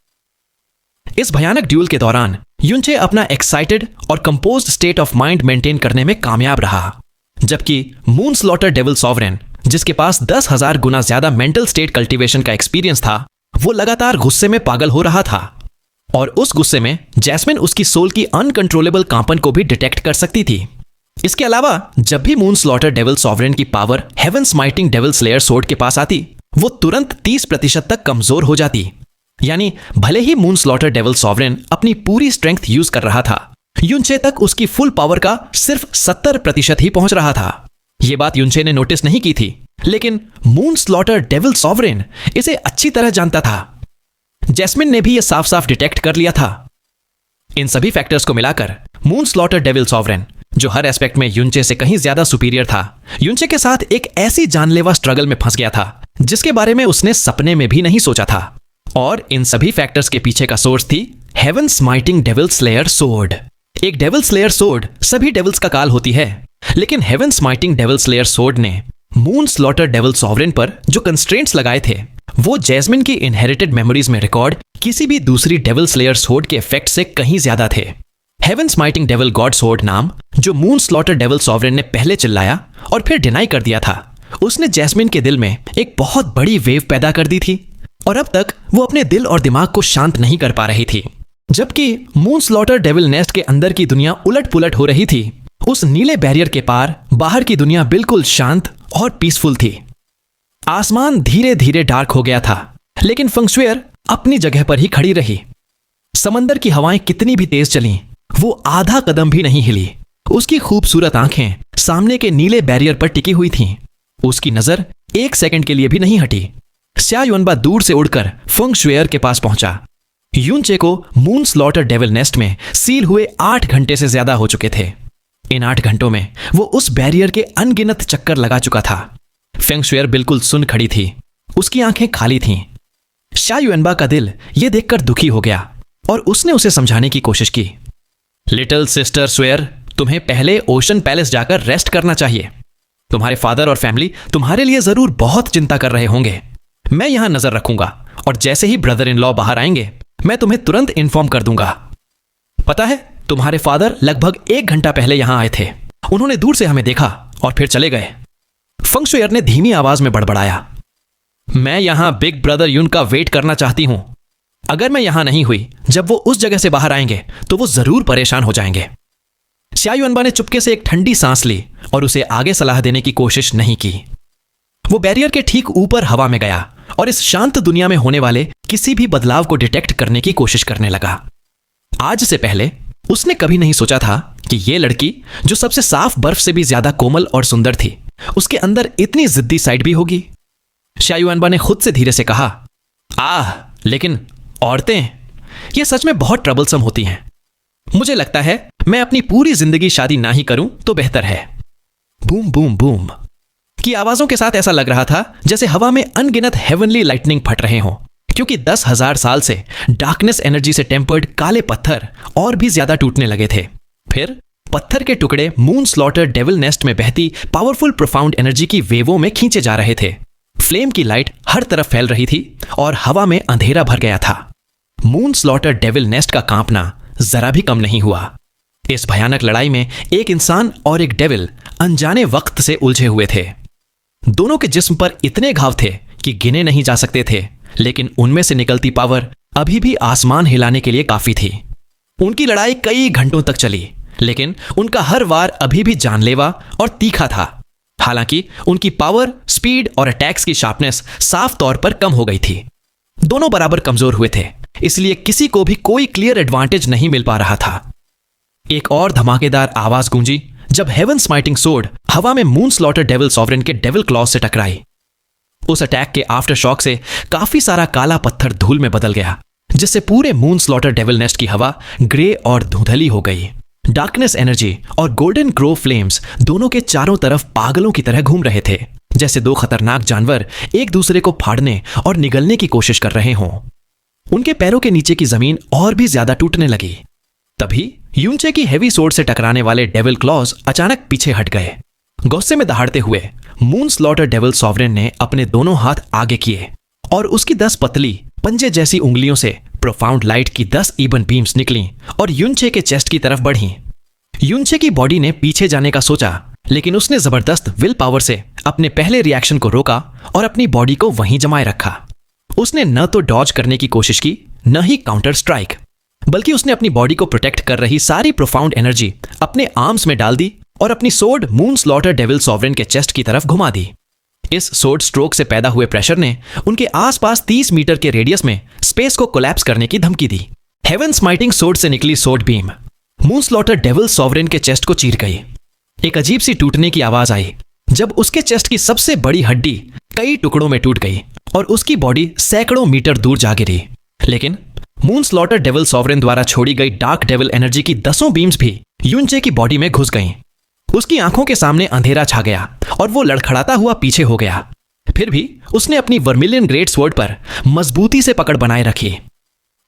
इस भयानक ड्यूल के दौरान युनचे अपना एक्साइटेड और composed state of mind maintain करने में कामयाब रहा, जबकि मून स्लॉटर डेविल सॉवरेन, जिसके पास 10,000 गुना ज्यादा मेंटल स्टेट कल्टीवेशन का एक्सपीरियंस था, वो लगातार गुस्से में पागल हो रहा था। और उस गुस्से में जैस्मिन उसकी सोल की अनकंट्रोलेबल कांपन को भी डिटेक्ट कर सकती थी। इसके अलावा जब भी मून स्लॉटर डेविल सॉवरेन की power heaven smiting devil slayer sword के पास आती, वो तुरंत 30% तक कमजोर हो जाती। यानी भले ही मून स्लॉटर डेविल सॉवरेन अपनी पूरी स्ट्रेंथ यूज कर रहा था, युनचे तक उसकी फुल पावर का सिर्फ 70% ही पहुंच रहा था। यह बात युनचे ने नोटिस नहीं की थी, लेकिन मून स्लॉटर डेविल सॉवरेन इसे अच्छी तरह जानता था। जैस्मिन ने भी यह साफ साफ डिटेक्ट कर लिया था। इन सभी फैक्टर्स को मिलाकर मून स्लॉटर डेविल सॉवरेन, जो हर एस्पेक्ट में युनचे से कहीं ज्यादा सुपीरियर था, युनचे के साथ एक ऐसी जानलेवा स्ट्रगल में फंस गया था जिसके बारे में उसने सपने में भी नहीं सोचा था। और इन सभी फैक्टर्स के पीछे का सोर्स थी heaven smiting devil slayer sword. एक डेविल स्लेयर सोर्ड सभी डेविल्स का काल होती है, लेकिन heaven smiting devil slayer sword ने मून स्लॉटर डेविल सॉवरेन पर जो कंस्ट्रेंट्स लगाए थे, वो जैस्मिन की इनहेरिटेड मेमोरीज में रिकॉर्ड किसी भी दूसरी डेविल स्लेयर सोर्ड के इफेक्ट से कहीं ज्यादा थे। Heaven smiting devil god sword नाम, जो मून स्लॉटर डेविल सॉवरेन ने पहले चिल्लाया और फिर डिनाई कर दिया था, उसने जैस्मिन के दिल में एक बहुत बड़ी वेव पैदा कर दी थी। और अब तक वो अपने दिल और दिमाग को शांत नहीं कर पा रही थी। जबकि मून स्लॉटर डेविल नेस्ट के अंदर की दुनिया उलट पुलट हो रही थी, उस नीले बैरियर के पार बाहर की दुनिया बिल्कुल शांत और पीसफुल थी। आसमान धीरे धीरे डार्क हो गया था, लेकिन फेंगशुई अपनी जगह पर ही खड़ी रही। समंदर की हवाएं कितनी भी तेज चलीं, वो आधा कदम भी नहीं हिली। उसकी खूबसूरत आंखें सामने के नीले बैरियर पर टिकी हुई थीं। उसकी नजर एक सेकंड के लिए भी नहीं हटी। स्या युनबा दूर से उड़कर फेंगशुई के पास पहुंचा। युनचे को मून स्लॉटर डेविल नेस्ट में सील हुए 8 घंटे से ज्यादा हो चुके थे। इन 8 घंटों में वो उस बैरियर के अनगिनत चक्कर लगा चुका था। फेंगशुई बिल्कुल सुन खड़ी थी, उसकी आंखें खाली थीं। स्या युनबा का दिल यह देखकर दुखी हो गया और उसने उसे समझाने की कोशिश की। लिटिल सिस्टर स्वेयर, तुम्हें पहले ओशन पैलेस जाकर रेस्ट करना चाहिए। तुम्हारे फादर और फैमिली तुम्हारे लिए जरूर बहुत चिंता कर रहे होंगे। मैं यहां नजर रखूंगा और जैसे ही ब्रदर इन लॉ बाहर आएंगे, मैं तुम्हें तुरंत इन्फॉर्म कर दूंगा। पता है, तुम्हारे फादर लगभग 1 घंटा पहले यहां आए थे। उन्होंने दूर से हमें देखा और फिर चले गए। फेंगशुई ने धीमी आवाज में बड़बड़ाया, मैं यहां बिग ब्रदर युन का वेट करना चाहती हूं। अगर मैं यहां नहीं हुई जब वो उस जगह से बाहर आएंगे, तो वो जरूर परेशान हो जाएंगे। स्या युनबा ने चुपके से एक ठंडी सांस ली और उसे आगे सलाह देने की कोशिश नहीं की। वो बैरियर के ठीक ऊपर हवा में गया और इस शांत दुनिया में होने वाले किसी भी बदलाव को डिटेक्ट करने की कोशिश करने लगा। आज से पहले उसने कभी नहीं सोचा था कि ये लड़की, जो सबसे साफ बर्फ से भी ज्यादा कोमल और सुंदर थी, उसके अंदर इतनी जिद्दी साइड भी होगी। स्या युनबा ने खुद से धीरे से कहा, लेकिन औरतें ये सच में बहुत ट्रबलसम होती हैं। मुझे लगता है मैं अपनी पूरी जिंदगी शादी ना ही करूं तो बेहतर है। बूम बूम बूम की आवाजों के साथ ऐसा लग रहा था जैसे हवा में अनगिनत हेवनली लाइटनिंग फट रहे हों, क्योंकि 10,000 साल से डार्कनेस एनर्जी से टेम्पर्ड काले पत्थर और भी ज्यादा टूटने लगे थे। फिर पत्थर के टुकड़े मून स्लॉटर डेविल नेस्ट में बहती पावरफुल प्रोफाउंड एनर्जी की वेवों में खींचे जा रहे थे। फ्लेम की लाइट हर तरफ फैल रही थी और हवा में अंधेरा भर गया था। मून स्लॉटर डेविल नेस्ट का कांपना जरा भी कम नहीं हुआ। इस भयानक लड़ाई में एक इंसान और एक डेविल अनजाने वक्त से उलझे हुए थे। दोनों के जिस्म पर इतने घाव थे कि गिने नहीं जा सकते थे, लेकिन उनमें से निकलती पावर अभी भी आसमान हिलाने के लिए काफी थी। उनकी लड़ाई कई घंटों तक चली, लेकिन उनका हर वार अभी भी जानलेवा और तीखा था। हालांकि उनकी पावर, स्पीड और अटैक्स की शार्पनेस साफ तौर पर कम हो गई थी। दोनों बराबर कमजोर हुए थे, इसलिए किसी को भी कोई क्लियर एडवांटेज नहीं मिल पा रहा था। एक और धमाकेदार आवाज गूंजी जब हेवन स्माइटिंग सोर्ड हवा में मून स्लॉटर डेविल सॉवरेन के डेविल क्लॉज से टकराई। उस अटैक के आफ्टर शॉक से काफी सारा काला पत्थर धूल में बदल गया, जिससे पूरे मून स्लॉटर डेविल नेस्ट की हवा ग्रे और धुंधली हो गई। डार्कनेस एनर्जी और गोल्डन ग्रो फ्लेम्स दोनों के चारों तरफ पागलों की तरह घूम रहे थे, जैसे दो खतरनाक जानवर एक दूसरे को फाड़ने और निगलने की कोशिश कर रहे हों। उनके पैरों के नीचे की जमीन और भी ज्यादा टूटने लगी। तभी यूनचे की हेवी सोर्ड से टकराने वाले डेविल क्लॉज अचानक पीछे हट गए। गुस्से में दहाड़ते हुए मून स्लॉटर डेविल सॉवरेन ने अपने दोनों हाथ आगे किए और उसकी 10 पतली पंजे जैसी उंगलियों से प्रोफाउंड लाइट की 10 इबन बीम्स निकली और यूनचे के चेस्ट की तरफ बढ़ी। यूनचे की बॉडी ने पीछे जाने का सोचा, लेकिन उसने जबरदस्त विल पावर से अपने पहले रिएक्शन को रोका और अपनी बॉडी को वहीं जमाए रखा। उसने न तो डॉज करने की कोशिश की, न ही काउंटर स्ट्राइक, बल्कि उसने अपनी बॉडी को प्रोटेक्ट कर रही सारी प्रोफाउंड एनर्जी अपने आर्म्स में डाल दी और अपनी sword moon slaughter devil sovereign के चेस्ट की तरफ घुमा दी। इस सोर्ड स्ट्रोक से पैदा हुए प्रेशर ने उनके आसपास 30 मीटर के रेडियस में स्पेस को कोलैप्स करने की धमकी दी। हेवन स्माइटिंग सोर्ड से निकली sword beam moon slaughter devil sovereign के चेस्ट को चीर गई। एक अजीब सी टूटने की आवाज आई जब उसके चेस्ट की सबसे बड़ी हड्डी कई टुकड़ों में टूट गई और उसकी बॉडी सैकड़ों मीटर दूर जा गिरी। लेकिन मून स्लॉटर डेविल सॉवरेन द्वारा छोड़ी गई डार्क डेविल एनर्जी की 10 बीम्स भी यूनचे की बॉडी में घुस गईं। उसकी आंखों के सामने अंधेरा छा गया और वो लड़खड़ाता हुआ पीछे हो गया। फिर भी उसने अपनी वर्मिलियन ग्रेट स्वॉर्ड पर मजबूती से पकड़ बनाए रखी।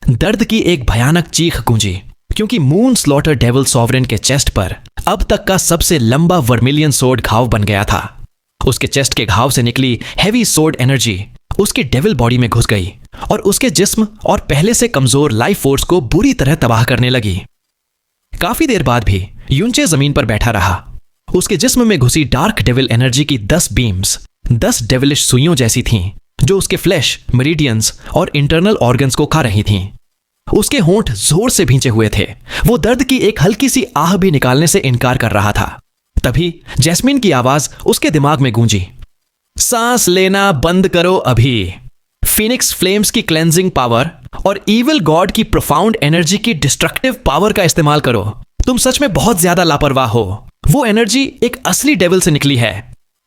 दर्द की एक भयानक चीख गूंजी, क्योंकि मून स्लॉटर डेविल सॉवरेन के चेस्ट पर अब तक का सबसे लंबा वर्मिलियन सोर्ड घाव बन गया था। उसके चेस्ट के घाव से निकली हैवी सोर्ड एनर्जी उसकी डेविल बॉडी में घुस गई और उसके जिस्म और पहले से कमजोर लाइफ फोर्स को बुरी तरह तबाह करने लगी। काफी देर बाद भी यूनचे जमीन पर बैठा रहा। उसके जिस्म में घुसी डार्क डेविल एनर्जी की 10 बीम्स 10 डेविलिश सुइयों जैसी थीं, जो उसके फ्लैश, मेरिडियंस और इंटरनल ऑर्गन्स को खा रही थीं। उसके होंठ जोर से भींचे हुए थे। वो दर्द की एक हल्की सी आह भी निकालने से इनकार कर रहा था। तभी जैस्मिन की आवाज उसके दिमाग में गूंजी, सांस लेना बंद करो अभी। फिनिक्स फ्लेम्स की क्लेंजिंग पावर और इविल गॉड की प्रोफाउंड एनर्जी की डिस्ट्रक्टिव पावर का इस्तेमाल करो। तुम सच में बहुत ज्यादा लापरवाह हो। वो एनर्जी एक असली डेविल से निकली है।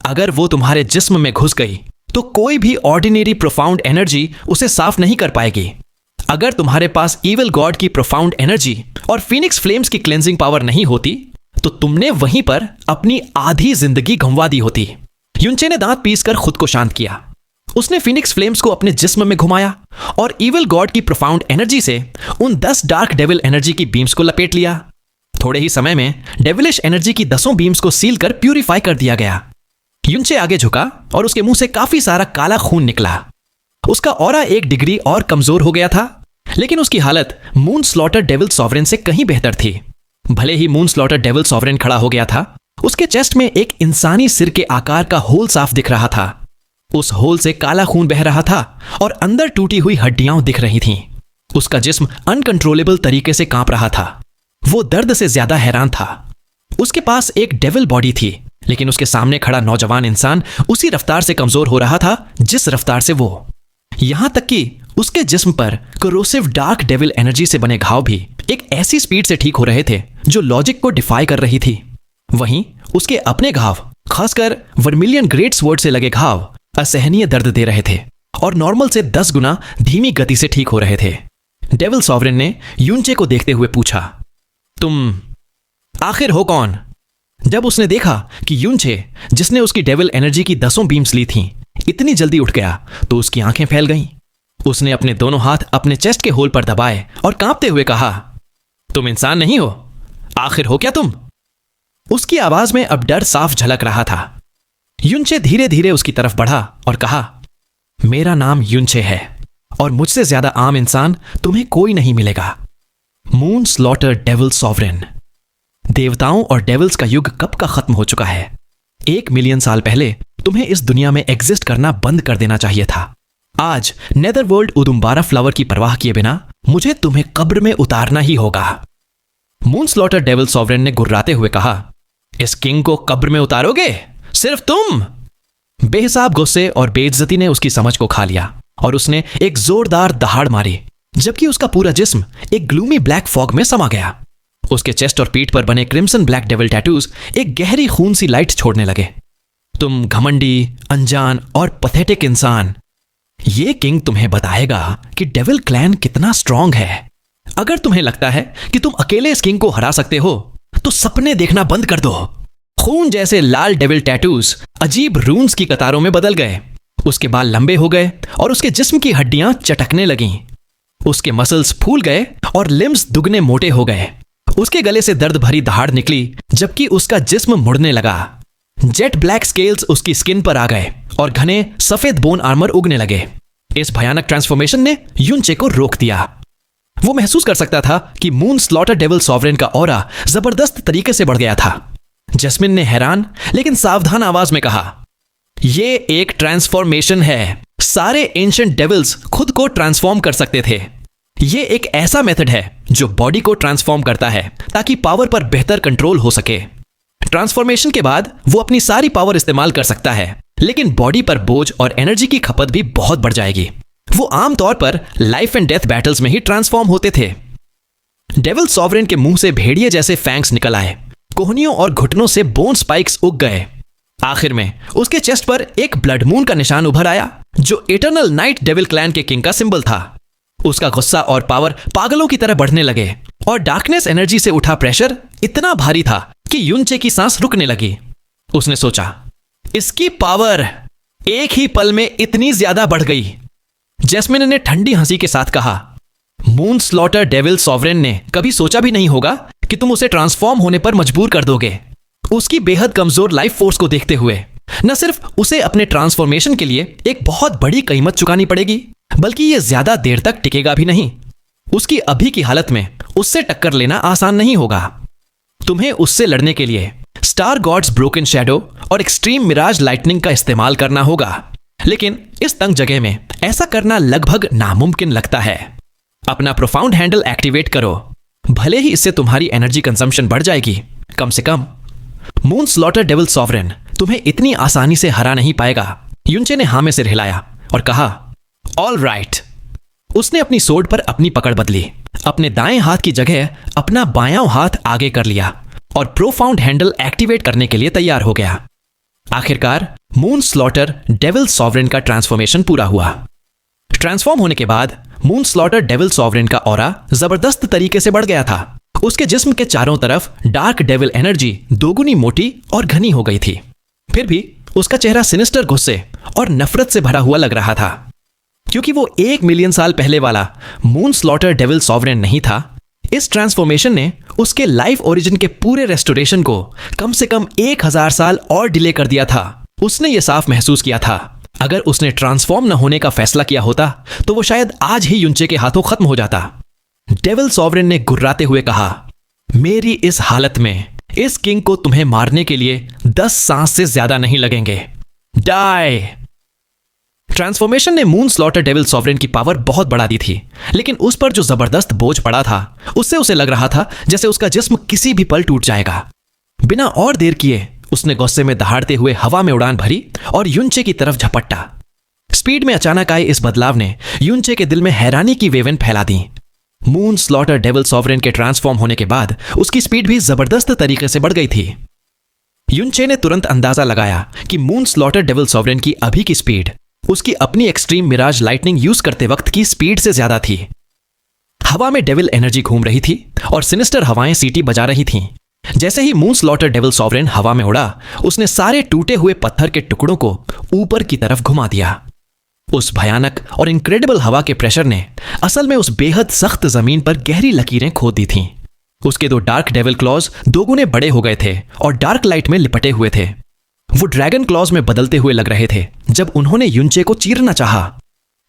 अगर वो तुम्हारे जिस्म में घुस गई तो कोई भी ऑर्डिनरी प्रोफाउंड एनर्जी उसे साफ नहीं कर पाएगी। अगर तुम्हारे पास इविल गॉड की प्रोफाउंड एनर्जी और फिनिक्स फ्लेम्स की क्लेंजिंग पावर नहीं होती तो तुमने वहीं पर अपनी आधी जिंदगी गंवा दी होती। यूनचे ने दांत पीसकर खुद को शांत किया। उसने फिनिक्स फ्लेम्स को अपने जिस्म में घुमाया और इविल गॉड की प्रोफाउंड एनर्जी से उन 10 डार्क डेविल एनर्जी की बीम्स को लपेट लिया। थोड़े ही समय में डेविलिश एनर्जी की 10 बीम्स को सील कर प्यूरिफाई कर दिया गया। यूनचे आगे झुका और उसके मुंह से काफी सारा काला खून निकला। उसका ऑरा 1 डिग्री और कमजोर हो गया था, लेकिन उसकी हालत मून स्लॉटर डेविल सॉवरेन से कहीं बेहतर थी। भले ही मून स्लॉटर डेविल सॉवरेन खड़ा हो गया था, उसके चेस्ट में एक इंसानी सिर के आकार का होल साफ दिख रहा था। उस होल से काला खून बह रहा था और अंदर टूटी हुई हड्डियां दिख रही थीं। उसका जिस्म अनकंट्रोलेबल तरीके से कांप रहा था। वो दर्द से ज्यादा हैरान था। उसके पास एक डेविल बॉडी थी, लेकिन उसके सामने खड़ा नौजवान इंसान उसी रफ्तार से कमजोर हो रहा था जिस रफ्तार से वो। यहां तक कि उसके जिस्म पर कोरोसिव डार्क डेविल एनर्जी से बने घाव भी एक ऐसी स्पीड से ठीक हो रहे थे जो लॉजिक को डिफाई कर रही थी। वहीं उसके अपने घाव, खासकर वर्मिलियन ग्रेट स्वॉर्ड से लगे घाव, असहनीय दर्द दे रहे थे और नॉर्मल से 10 गुना धीमी गति से ठीक हो रहे थे। डेविल सॉवरेन ने यूनचे को देखते हुए पूछा, तुम आखिर हो कौन? जब उसने देखा कि यूनचे, जिसने उसकी डेविल एनर्जी की 10 बीम्स ली थीं, इतनी जल्दी उठ गया तो उसकी आंखें फैल गईं। उसने अपने दोनों हाथ अपने चेस्ट के होल पर दबाए और कांपते हुए कहा, तुम इंसान नहीं हो, आखिर हो क्या तुम? उसकी आवाज में अब डर साफ झलक रहा था। यूनचे धीरे धीरे उसकी तरफ बढ़ा और कहा, मेरा नाम यूनचे है और मुझसे ज्यादा आम इंसान तुम्हें कोई नहीं मिलेगा। Moon slaughter devil sovereign. देवताओं और डेविल्स का युग कब का खत्म हो चुका है। 1 मिलियन साल पहले तुम्हें इस दुनिया में एग्जिस्ट करना बंद कर देना चाहिए था। आज नेदरवर्ल्ड उदुम्बारा फ्लावर की परवाह किए बिना मुझे तुम्हें कब्र में उतारना ही होगा। मून स्लॉटर डेविल सॉवरेन ने गुर्राते हुए कहा, इस किंग को कब्र में उतारोगे? सिर्फ तुम? बेहिसाब गुस्से और बेइज्जती ने उसकी समझ को खा लिया और उसने एक जोरदार दहाड़ मारी, जबकि उसका पूरा जिस्म एक ग्लूमी ब्लैक फॉग में समा गया। उसके चेस्ट और पीठ पर बने क्रिम्सन ब्लैक डेविल टैटूज एक गहरी खून सी लाइट छोड़ने लगे। तुम घमंडी, अनजान और पथेटिक इंसान, ये किंग तुम्हें बताएगा कि डेविल क्लैन कितना स्ट्रांग है। अगर तुम्हें लगता है कि तुम अकेले इस किंग को हरा सकते हो तो सपने देखना बंद कर दो। खून जैसे लाल डेविल टैटूज अजीब रून्स की कतारों में बदल गए। उसके बाल लंबे हो गए और उसके जिस्म की हड्डियां चटकने लगीं। उसके मसल्स फूल गए और लिम्स दुगने मोटे हो गए। उसके गले से दर्द भरी दहाड़ निकली जबकि उसका जिस्म मुड़ने लगा। जेट ब्लैक स्केल्स उसकी स्किन पर आ गए और घने सफेद बोन आर्मर उगने लगे। इस भयानक ट्रांसफॉर्मेशन ने युनचे को रोक दिया। वो महसूस कर सकता था कि मून स्लॉटर डेविल सॉवरेन का ऑरा जबरदस्त तरीके से बढ़ गया था। जैस्मिन ने हैरान लेकिन सावधान आवाज में कहा, ये एक ट्रांसफॉर्मेशन है। सारे एंशिएंट डेविल्स खुद को ट्रांसफॉर्म कर सकते थे। ये एक ऐसा मेथड है जो बॉडी को ट्रांसफॉर्म करता है ताकि पावर पर बेहतर कंट्रोल हो सके। ट्रांसफॉर्मेशन के बाद वो अपनी सारी पावर इस्तेमाल कर सकता है, लेकिन बॉडी पर बोझ और एनर्जी की खपत भी बहुत बढ़ जाएगी। वो आमतौर पर लाइफ एंड डेथ बैटल्स में ही ट्रांसफॉर्म होते थे। डेविल सॉवरेन के मुंह से भेड़िए जैसे फैंक्स निकल आए। कोहनियों और घुटनों से बोन स्पाइक्स उग गए। आखिर में उसके चेस्ट पर एक ब्लड मून का निशान उभर आया जो इटर्नल नाइट डेविल क्लैन के किंग का सिंबल था। उसका गुस्सा और पावर पागलों की तरह बढ़ने लगे और डार्कनेस एनर्जी से उठा प्रेशर इतना भारी था कि युनचे की सांस रुकने लगी। उसने सोचा, इसकी पावर एक ही पल में इतनी ज्यादा बढ़ गई। जैस्मिन ने ठंडी हंसी के साथ कहा, मून स्लॉटर डेविल सॉवरेन ने कभी सोचा भी नहीं होगा कि तुम उसे ट्रांसफॉर्म होने पर मजबूर कर दोगे। उसकी बेहद कमजोर लाइफ फोर्स को देखते हुए न सिर्फ उसे अपने ट्रांसफॉर्मेशन के लिए एक बहुत बड़ी कीमत चुकानी पड़ेगी, बल्कि यह ज्यादा देर तक टिकेगा भी नहीं। उसकी अभी की हालत में उससे टक्कर लेना आसान नहीं होगा। तुम्हें उससे लड़ने के लिए स्टार गॉड्स ब्रोकन शैडो और एक्सट्रीम मिराज लाइटनिंग का इस्तेमाल करना होगा, लेकिन इस तंग जगह में ऐसा करना लगभग नामुमकिन लगता है। अपना प्रोफाउंड हैंडल एक्टिवेट करो। भले ही इससे तुम्हारी एनर्जी कंजम्पशन बढ़ जाएगी, कम से कम मून स्लॉटर डेविल सॉवरेन तुम्हें इतनी आसानी से हरा नहीं पाएगा। युनचे ने हाँ में सिर हिलाया और कहा, ऑल राइट। उसने अपनी सोर्ड पर अपनी पकड़ बदली, अपने दाएं हाथ की जगह अपना बायां हाथ आगे कर लिया और प्रोफाउंड हैंडल एक्टिवेट करने के लिए तैयार हो गया। आखिरकार मून स्लॉटर डेविल सॉवरेन का ट्रांसफॉर्मेशन पूरा हुआ। ट्रांसफॉर्म होने के बाद मून स्लॉटर डेविल सॉवरेन का ऑरा जबरदस्त तरीके से बढ़ गया था। उसके जिस्म के चारों तरफ डार्क डेविल एनर्जी दोगुनी मोटी और घनी हो गई थी। फिर भी उसका चेहरा सिनिस्टर गुस्से और नफरत से भरा हुआ लग रहा था, क्योंकि वो 1 मिलियन साल पहले वाला मून स्लॉटर डेविल सॉवरेन नहीं था। इस ट्रांसफॉर्मेशन ने उसके लाइफ ओरिजिन के पूरे रेस्टोरेशन को कम से कम 1000 साल और डिले कर दिया था। उसने ये साफ महसूस किया था, अगर उसने ट्रांसफॉर्म न होने का फैसला किया होता तो वो शायद आज ही युनचे के हाथों खत्म हो जाता। डेविल सॉवरेन ने गुर्राते हुए कहा, मेरी इस हालत में इस किंग को तुम्हें मारने के लिए 10 सांस से ज्यादा नहीं लगेंगे। डाई। ट्रांसफॉर्मेशन ने मून स्लॉटर डेविल सॉवरेन की पावर बहुत बढ़ा दी थी, लेकिन उस पर जो जबरदस्त बोझ पड़ा था उससे उसे लग रहा था जैसे उसका जिस्म किसी भी पल टूट जाएगा। बिना और देर किए उसने गुस्से में दहाड़ते हुए हवा में उड़ान भरी और युनचे की तरफ झपट्टा। स्पीड में अचानक आए इस बदलाव ने युनचे के दिल में हैरानी की वेवन फैला दी। मून स्लॉटर डेविल सॉवरेन के ट्रांसफॉर्म होने के बाद उसकी स्पीड भी जबरदस्त तरीके से बढ़ गई थी। युनचे ने तुरंत अंदाजा लगाया कि मून स्लॉटर डेविल सॉवरेन की अभी की स्पीड उसकी अपनी एक्सट्रीम मिराज लाइटनिंग यूज करते वक्त की स्पीड से ज्यादा थी। हवा में डेविल एनर्जी घूम रही थी और सिनिस्टर हवाएं सीटी बजा रही थीं। जैसे ही मून स्लॉटर डेविल सॉवरेन हवा में उड़ा, उसने सारे टूटे हुए पत्थर के टुकड़ों को ऊपर की तरफ घुमा दिया। उस भयानक और इनक्रेडिबल हवा के प्रेशर ने असल में उस बेहद सख्त जमीन पर गहरी लकीरें खोद दी थीं। उसके 2 डार्क डेविल क्लॉज दोगुने बड़े हो गए थे और डार्क लाइट में लिपटे हुए थे। वो ड्रैगन क्लॉज में बदलते हुए लग रहे थे जब उन्होंने युनचे को चीरना चाहा।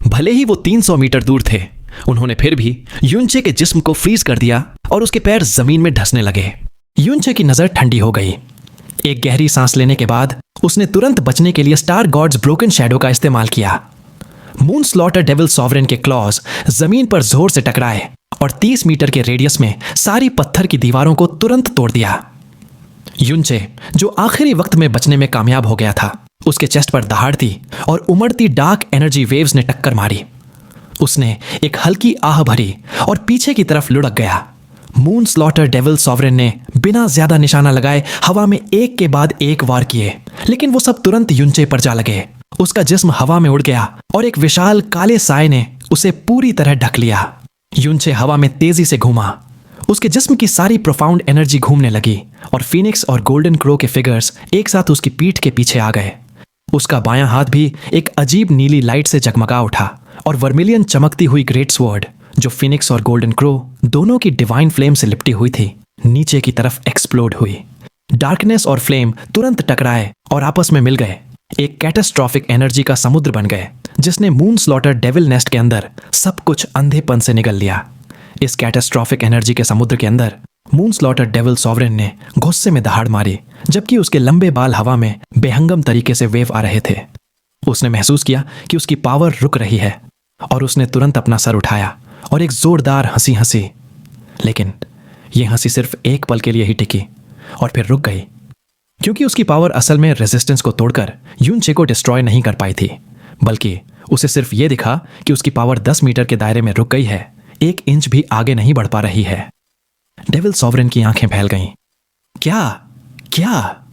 भले ही वो 300 मीटर दूर थे, उन्होंने फिर भी युनचे के जिस्म को फ्रीज कर दिया और उसके पैर जमीन में धंसने लगे। युनचे की नजर ठंडी हो गई। एक गहरी सांस लेने के बाद उसने तुरंत बचने के लिए स्टार गॉड्स ब्रोकन शैडो का इस्तेमाल किया। मून स्लॉटर डेविल सॉवरेन के क्लॉज जमीन पर जोर से टकराए और 30 मीटर के रेडियस में सारी पत्थर की दीवारों को तुरंत तोड़ दिया। युनचे, जो आखिरी वक्त में बचने में कामयाब हो गया था, उसके चेस्ट पर दहाड़ती और उमड़ती डार्क एनर्जी वेव्स ने टक्कर मारी। उसने एक हल्की आह भरी और पीछे की तरफ लुढ़क गया। मून स्लॉटर डेविल सॉवरेन ने बिना ज्यादा निशाना लगाए हवा में एक के बाद एक वार किए, लेकिन वो सब तुरंत युनचे पर जा लगे। उसका जिस्म हवा में उड़ गया और एक विशाल काले साए ने उसे पूरी तरह ढक लिया। युनचे हवा में तेजी से घूमा। उसके जिस्म की सारी प्रोफाउंड एनर्जी घूमने लगी और फीनिक्स और गोल्डन क्रो के फिगर्स एक साथ उसकी पीठ के पीछे आ गए। उसका बायां हाथ भी एक अजीब नीली लाइट से जगमगा उठा और वर्मिलियन चमकती हुई ग्रेट स्वॉर्ड, जो फिनिक्स और गोल्डन क्रो दोनों की डिवाइन फ्लेम से लिपटी हुई थी, नीचे की तरफ एक्सप्लोड हुई। डार्कनेस और फ्लेम तुरंत टकराए और आपस में मिल गए, एक कैटास्ट्रॉफिक एनर्जी का समुद्र बन गए, जिसने मून स्लॉटर डेविल नेस्ट के अंदर सब कुछ अंधेपन से निगल लिया। इस कैटास्ट्रॉफिक एनर्जी के समुद्र के अंदर मून स्लॉटर डेविल सॉवरेन ने गुस्से में दहाड़ मारी, जबकि उसके लंबे बाल हवा में बेहंगम तरीके से वेव आ रहे थे। उसने महसूस किया कि उसकी पावर रुक रही है और उसने तुरंत अपना सर उठाया और एक जोरदार हंसी हंसी। लेकिन यह हंसी सिर्फ एक पल के लिए ही टिकी और फिर रुक गई, क्योंकि उसकी पावर असल में रेजिस्टेंस को तोड़कर युनचे को डिस्ट्रॉय नहीं कर पाई थी, बल्कि उसे सिर्फ यह दिखा कि उसकी पावर 10 मीटर के दायरे में रुक गई है, 1 इंच भी आगे नहीं बढ़ पा रही है। डेविल सॉवरेन की आंखें फैल गईं। क्या क्या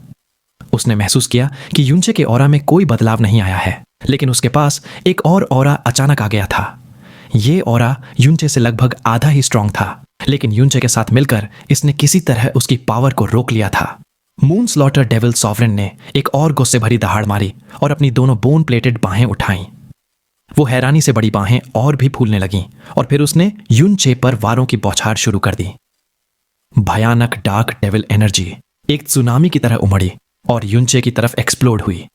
उसने महसूस किया कि युनचे के ऑरा में कोई बदलाव नहीं आया है, लेकिन उसके पास एक और ऑरा अचानक आ गया था। यह ऑरा युनचे से लगभग आधा ही स्ट्रांग था, लेकिन युनचे के साथ मिलकर इसने किसी तरह उसकी पावर को रोक लिया था। मून स्लॉटर डेविल सॉवरेन ने एक और गुस्से भरी दहाड़ मारी और अपनी दोनों बोन प्लेटेड बाहें उठाईं। वो हैरानी से बड़ी बाहें और भी फूलने लगीं और फिर उसने युनचे पर वारों की बौछार शुरू कर दी। भयानक डार्क डेविल एनर्जी एक सुनामी की तरह उमड़ी और युनचे की तरफ एक्सप्लोड हुई,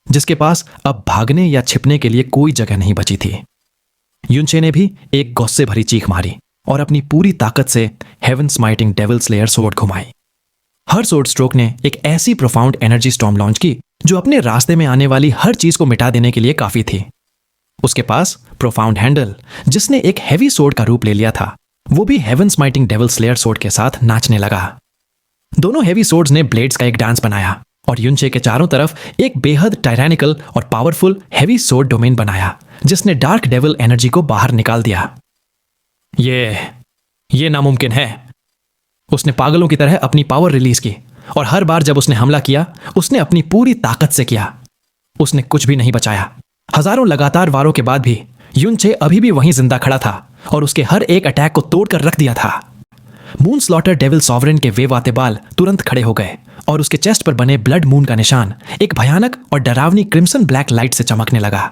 जिसके पास अब भागने या छिपने के लिए कोई जगह नहीं बची थी। युनचे ने भी एक गुस्से भरी चीख मारी और अपनी पूरी ताकत से heaven smiting devil slayer sword घुमाई। हर सोर्ड स्ट्रोक ने एक ऐसी प्रोफाउंड एनर्जी स्टॉर्म लॉन्च की जो अपने रास्ते में आने वाली हर चीज को मिटा देने के लिए काफी थी। उसके पास प्रोफाउंड हैंडल, जिसने एक हैवी सोर्ड का रूप ले लिया था, वो भी heaven smiting devil slayer sword के साथ नाचने लगा। दोनों हेवी सोर्ड्स ने ब्लेड्स का एक डांस बनाया और युनचे के चारों तरफ एक बेहद टायरैनिकल और पावरफुल हेवी सोर्ड डोमेन बनाया, जिसने डार्क डेविल एनर्जी को बाहर निकाल दिया। ये नामुमकिन है। उसने पागलों की तरह अपनी पावर रिलीज की और हर बार जब उसने हमला किया, उसने अपनी पूरी ताकत से किया। उसने कुछ भी नहीं बचाया। हजारों लगातार वारों के बाद भी युनचे अभी भी वहीं जिंदा खड़ा था और उसके हर एक अटैक को तोड़कर रख दिया था। मून स्लॉटर डेविल सॉवरेन के वेव आते बाल तुरंत खड़े हो गए और उसके चेस्ट पर बने ब्लड मून का निशान एक भयानक और डरावनी क्रिम्सन ब्लैक लाइट से चमकने लगा।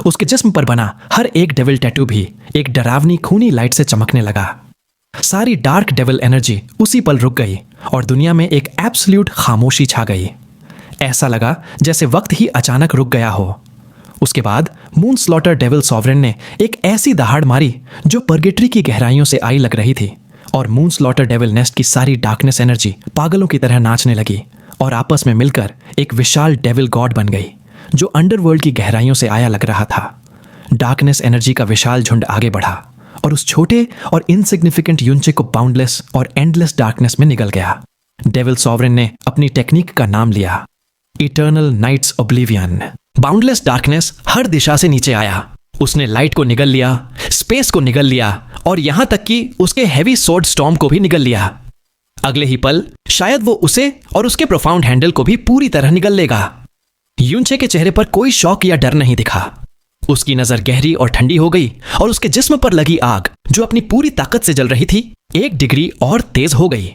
उसके जिस्म पर बना हर एक डेविल टैटू भी एक डरावनी खूनी लाइट से चमकने लगा। सारी डार्क डेविल एनर्जी उसी पल रुक गई और दुनिया में एक एब्सोल्यूट खामोशी छा गई। ऐसा लगा जैसे वक्त ही अचानक रुक गया हो। उसके बाद मून स्लॉटर डेविल सॉवरेन ने एक ऐसी दहाड़ मारी जो पर्गेटरी की गहराइयों से आई लग रही थी और मून स्लॉटर डेविल नेस्ट की सारी डार्कनेस एनर्जी पागलों की तरह नाचने लगी और आपस में मिलकर एक विशाल डेविल गॉड बन गई जो अंडरवर्ल्ड की गहराइयों से आया लग रहा था। डार्कनेस एनर्जी का विशाल झुंड आगे बढ़ा और उस छोटे और इनसिग्निफिकेंट युनचे को बाउंडलेस और एंडलेस डार्कनेस में निगल गया। डेविल सॉवरेन ने अपनी टेक्निक का नाम लिया, eternal nights oblivion. Boundless darkness हर दिशा से नीचे आया। उसने लाइट को निगल लिया, स्पेस को निगल लिया और यहां तक कि उसके हेवी सोर्ड स्टॉर्म को भी निगल लिया। अगले ही पल शायद वो उसे और उसके प्रोफाउंड हैंडल को भी पूरी तरह निगल लेगा। युनचे के चेहरे पर कोई शौक या डर नहीं दिखा। उसकी नजर गहरी और ठंडी हो गई और उसके जिस्म पर लगी आग, जो अपनी पूरी ताकत से जल रही थी, 1 डिग्री और तेज हो गई।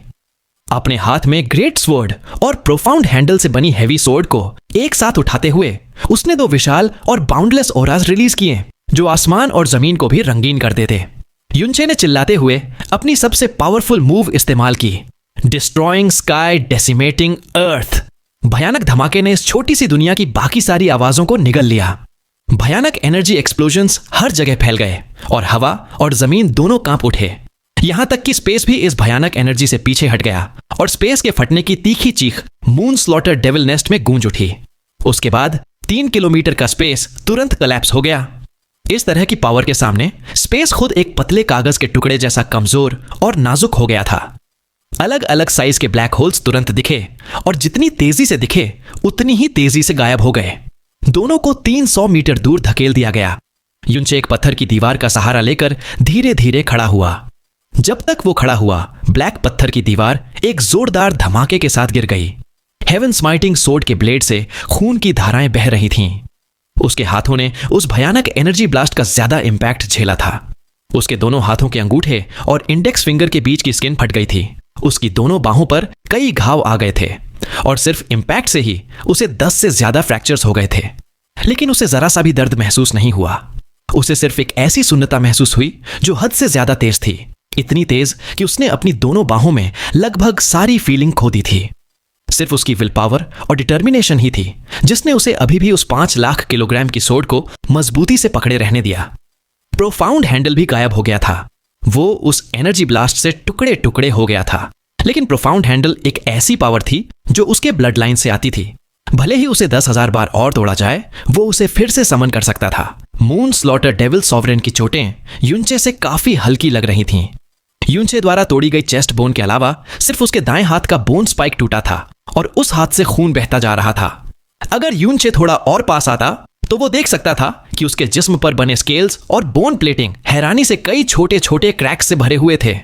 अपने हाथ में ग्रेट स्वॉर्ड और प्रोफाउंड हैंडल से बनी हैवी स्वॉर्ड को एक साथ उठाते हुए उसने 2 विशाल और बाउंडलेस ऑरास रिलीज किए जो आसमान और जमीन को भी रंगीन कर देते। युनचे ने चिल्लाते हुए अपनी सबसे पावरफुल मूव इस्तेमाल की, डिस्ट्रॉइंग स्काई डेसिमेटिंग अर्थ। भयानक धमाके ने इस छोटी सी दुनिया की बाकी सारी आवाजों को निगल लिया। भयानक एनर्जी एक्सप्लोजन्स हर जगह फैल गए और हवा और जमीन दोनों कांप उठे। यहां तक कि स्पेस भी इस भयानक एनर्जी से पीछे हट गया और स्पेस के फटने की तीखी चीख मून स्लॉटर डेविल नेस्ट में गूंज उठी। उसके बाद 3 किलोमीटर का स्पेस तुरंत कोलैप्स हो गया। इस तरह की पावर के सामने स्पेस खुद एक पतले कागज के टुकड़े जैसा कमजोर और नाजुक हो गया था। अलग अलग साइज के ब्लैक होल्स तुरंत दिखे और जितनी तेजी से दिखे उतनी ही तेजी से गायब हो गए। दोनों को 300 मीटर दूर धकेल दिया गया। युनचे एक पत्थर की दीवार का सहारा लेकर धीरे धीरे खड़ा हुआ। जब तक वो खड़ा हुआ, ब्लैक पत्थर की दीवार एक जोरदार धमाके के साथ गिर गई। हेवन स्माइटिंग सोर्ड के ब्लेड से खून की धाराएं बह रही थीं। उसके हाथों ने उस भयानक एनर्जी ब्लास्ट का ज्यादा इंपैक्ट झेला था। उसके दोनों हाथों के अंगूठे और इंडेक्स फिंगर के बीच की स्किन फट गई थी। उसकी दोनों बाहों पर कई घाव आ गए थे और सिर्फ इंपैक्ट से ही उसे 10 से ज्यादा फ्रैक्चर्स हो गए थे। लेकिन उसे जरा सा भी दर्द महसूस नहीं हुआ। उसे सिर्फ एक ऐसी सुन्नता महसूस हुई जो हद से ज्यादा तेज थी, इतनी तेज कि उसने अपनी दोनों बाहों में लगभग सारी फीलिंग खो दी थी। सिर्फ उसकी विल पावर और डिटर्मिनेशन ही थी जिसने उसे अभी भी उस 5 लाख किलोग्राम की सोर्ड को मजबूती से पकड़े रहने दिया। प्रोफाउंड हैंडल भी गायब हो गया था। वो उस एनर्जी ब्लास्ट से टुकड़े टुकड़े हो गया था। लेकिन प्रोफाउंड हैंडल एक ऐसी पावर थी जो उसके ब्लड लाइन से आती थी। भले ही उसे 10,000 बार और तोड़ा जाए, वो उसे फिर से समन कर सकता था। मून स्लॉटर डेविल सॉवरेन की चोटें युनचे से काफी हल्की लग रही थीं। युनचे द्वारा तोड़ी गई चेस्ट बोन के अलावा सिर्फ उसके दाएं हाथ का बोन स्पाइक टूटा था और उस हाथ से खून बहता जा रहा था। अगर युनचे थोड़ा और पास आता तो वो देख सकता था कि उसके जिस्म पर बने स्केल्स और बोन प्लेटिंग हैरानी से कई छोटे छोटे क्रैक्स से भरे हुए थे।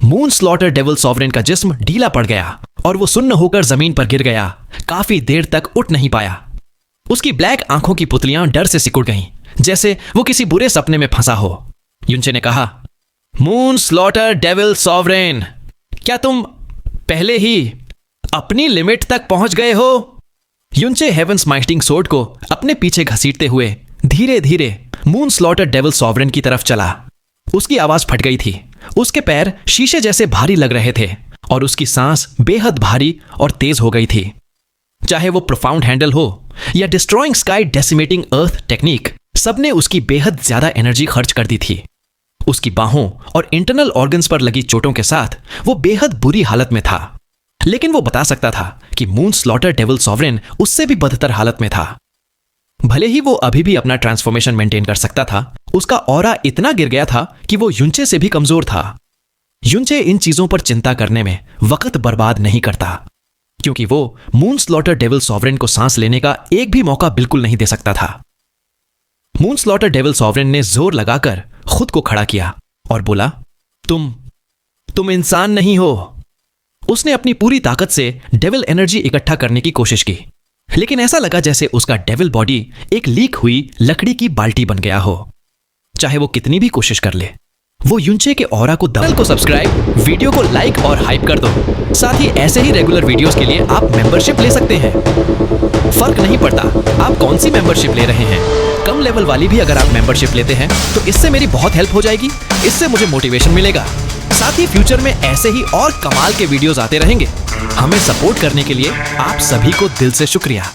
मून स्लॉटर डेविल सॉवरेन का जिस्म ढीला पड़ गया और वो सुन्न होकर जमीन पर गिर गया। काफी देर तक उठ नहीं पाया। उसकी ब्लैक आंखों की पुतलियां डर से सिकुड़ गईं, जैसे वो किसी बुरे सपने में फंसा हो। युनचे ने कहा, मून स्लॉटर डेविल सॉवरेन, क्या तुम पहले ही अपनी लिमिट तक पहुंच गए हो? युनचे हेवन स्माइटिंग सोर्ड को अपने पीछे घसीटते हुए धीरे धीरे मून स्लॉटर डेविल सॉवरेन की तरफ चला। उसकी आवाज फट गई थी। उसके पैर शीशे जैसे भारी लग रहे थे और उसकी सांस बेहद भारी और तेज हो गई थी। चाहे वो प्रोफाउंड हैंडल हो या डिस्ट्रॉइंग स्काई डेसिमेटिंग अर्थ टेक्निक, सबने उसकी बेहद ज्यादा एनर्जी खर्च कर दी थी। उसकी बाहों और इंटरनल ऑर्गन्स पर लगी चोटों के साथ वो बेहद बुरी हालत में था। लेकिन वो बता सकता था कि मून स्लॉटर डेविल सॉवरेन उससे भी बदतर हालत में था। भले ही वो अभी भी अपना ट्रांसफॉर्मेशन मेंटेन कर सकता था, उसका ऑरा इतना गिर गया था कि वो युनचे से भी कमजोर था। युनचे इन चीजों पर चिंता करने में वक्त बर्बाद नहीं करता, क्योंकि वो मून स्लॉटर डेविल सॉवरेन को सांस लेने का एक भी मौका बिल्कुल नहीं दे सकता था। मून स्लॉटर डेविल सॉवरेन ने जोर लगाकर खुद को खड़ा किया और बोला, तुम इंसान नहीं हो। उसने अपनी पूरी ताकत से डेविल एनर्जी इकट्ठा करने की कोशिश की, लेकिन ऐसा लगा जैसे उसका डेविल बॉडी एक लीक हुई लकड़ी की बाल्टी बन गया हो। चाहे वो कितनी भी कोशिश कर ले, वो युनचे के ऑरा को चैनल को सब्सक्राइब, वीडियो को लाइक और हाइप कर दो। साथ ही ऐसे ही रेगुलर वीडियोस के लिए आप मेंबरशिप ले सकते हैं। फर्क नहीं पड़ता आप कौन सी मेंबरशिप ले रहे हैं। कम लेवल वाली भी अगर आप मेंबरशिप लेते हैं तो इससे मेरी बहुत हेल्प हो जाएगी। इससे मुझे मोटिवेशन मिलेगा। साथ ही फ्यूचर में ऐसे ही और कमाल के वीडियोस आते रहेंगे। हमें सपोर्ट करने के लिए आप सभी को दिल से शुक्रिया।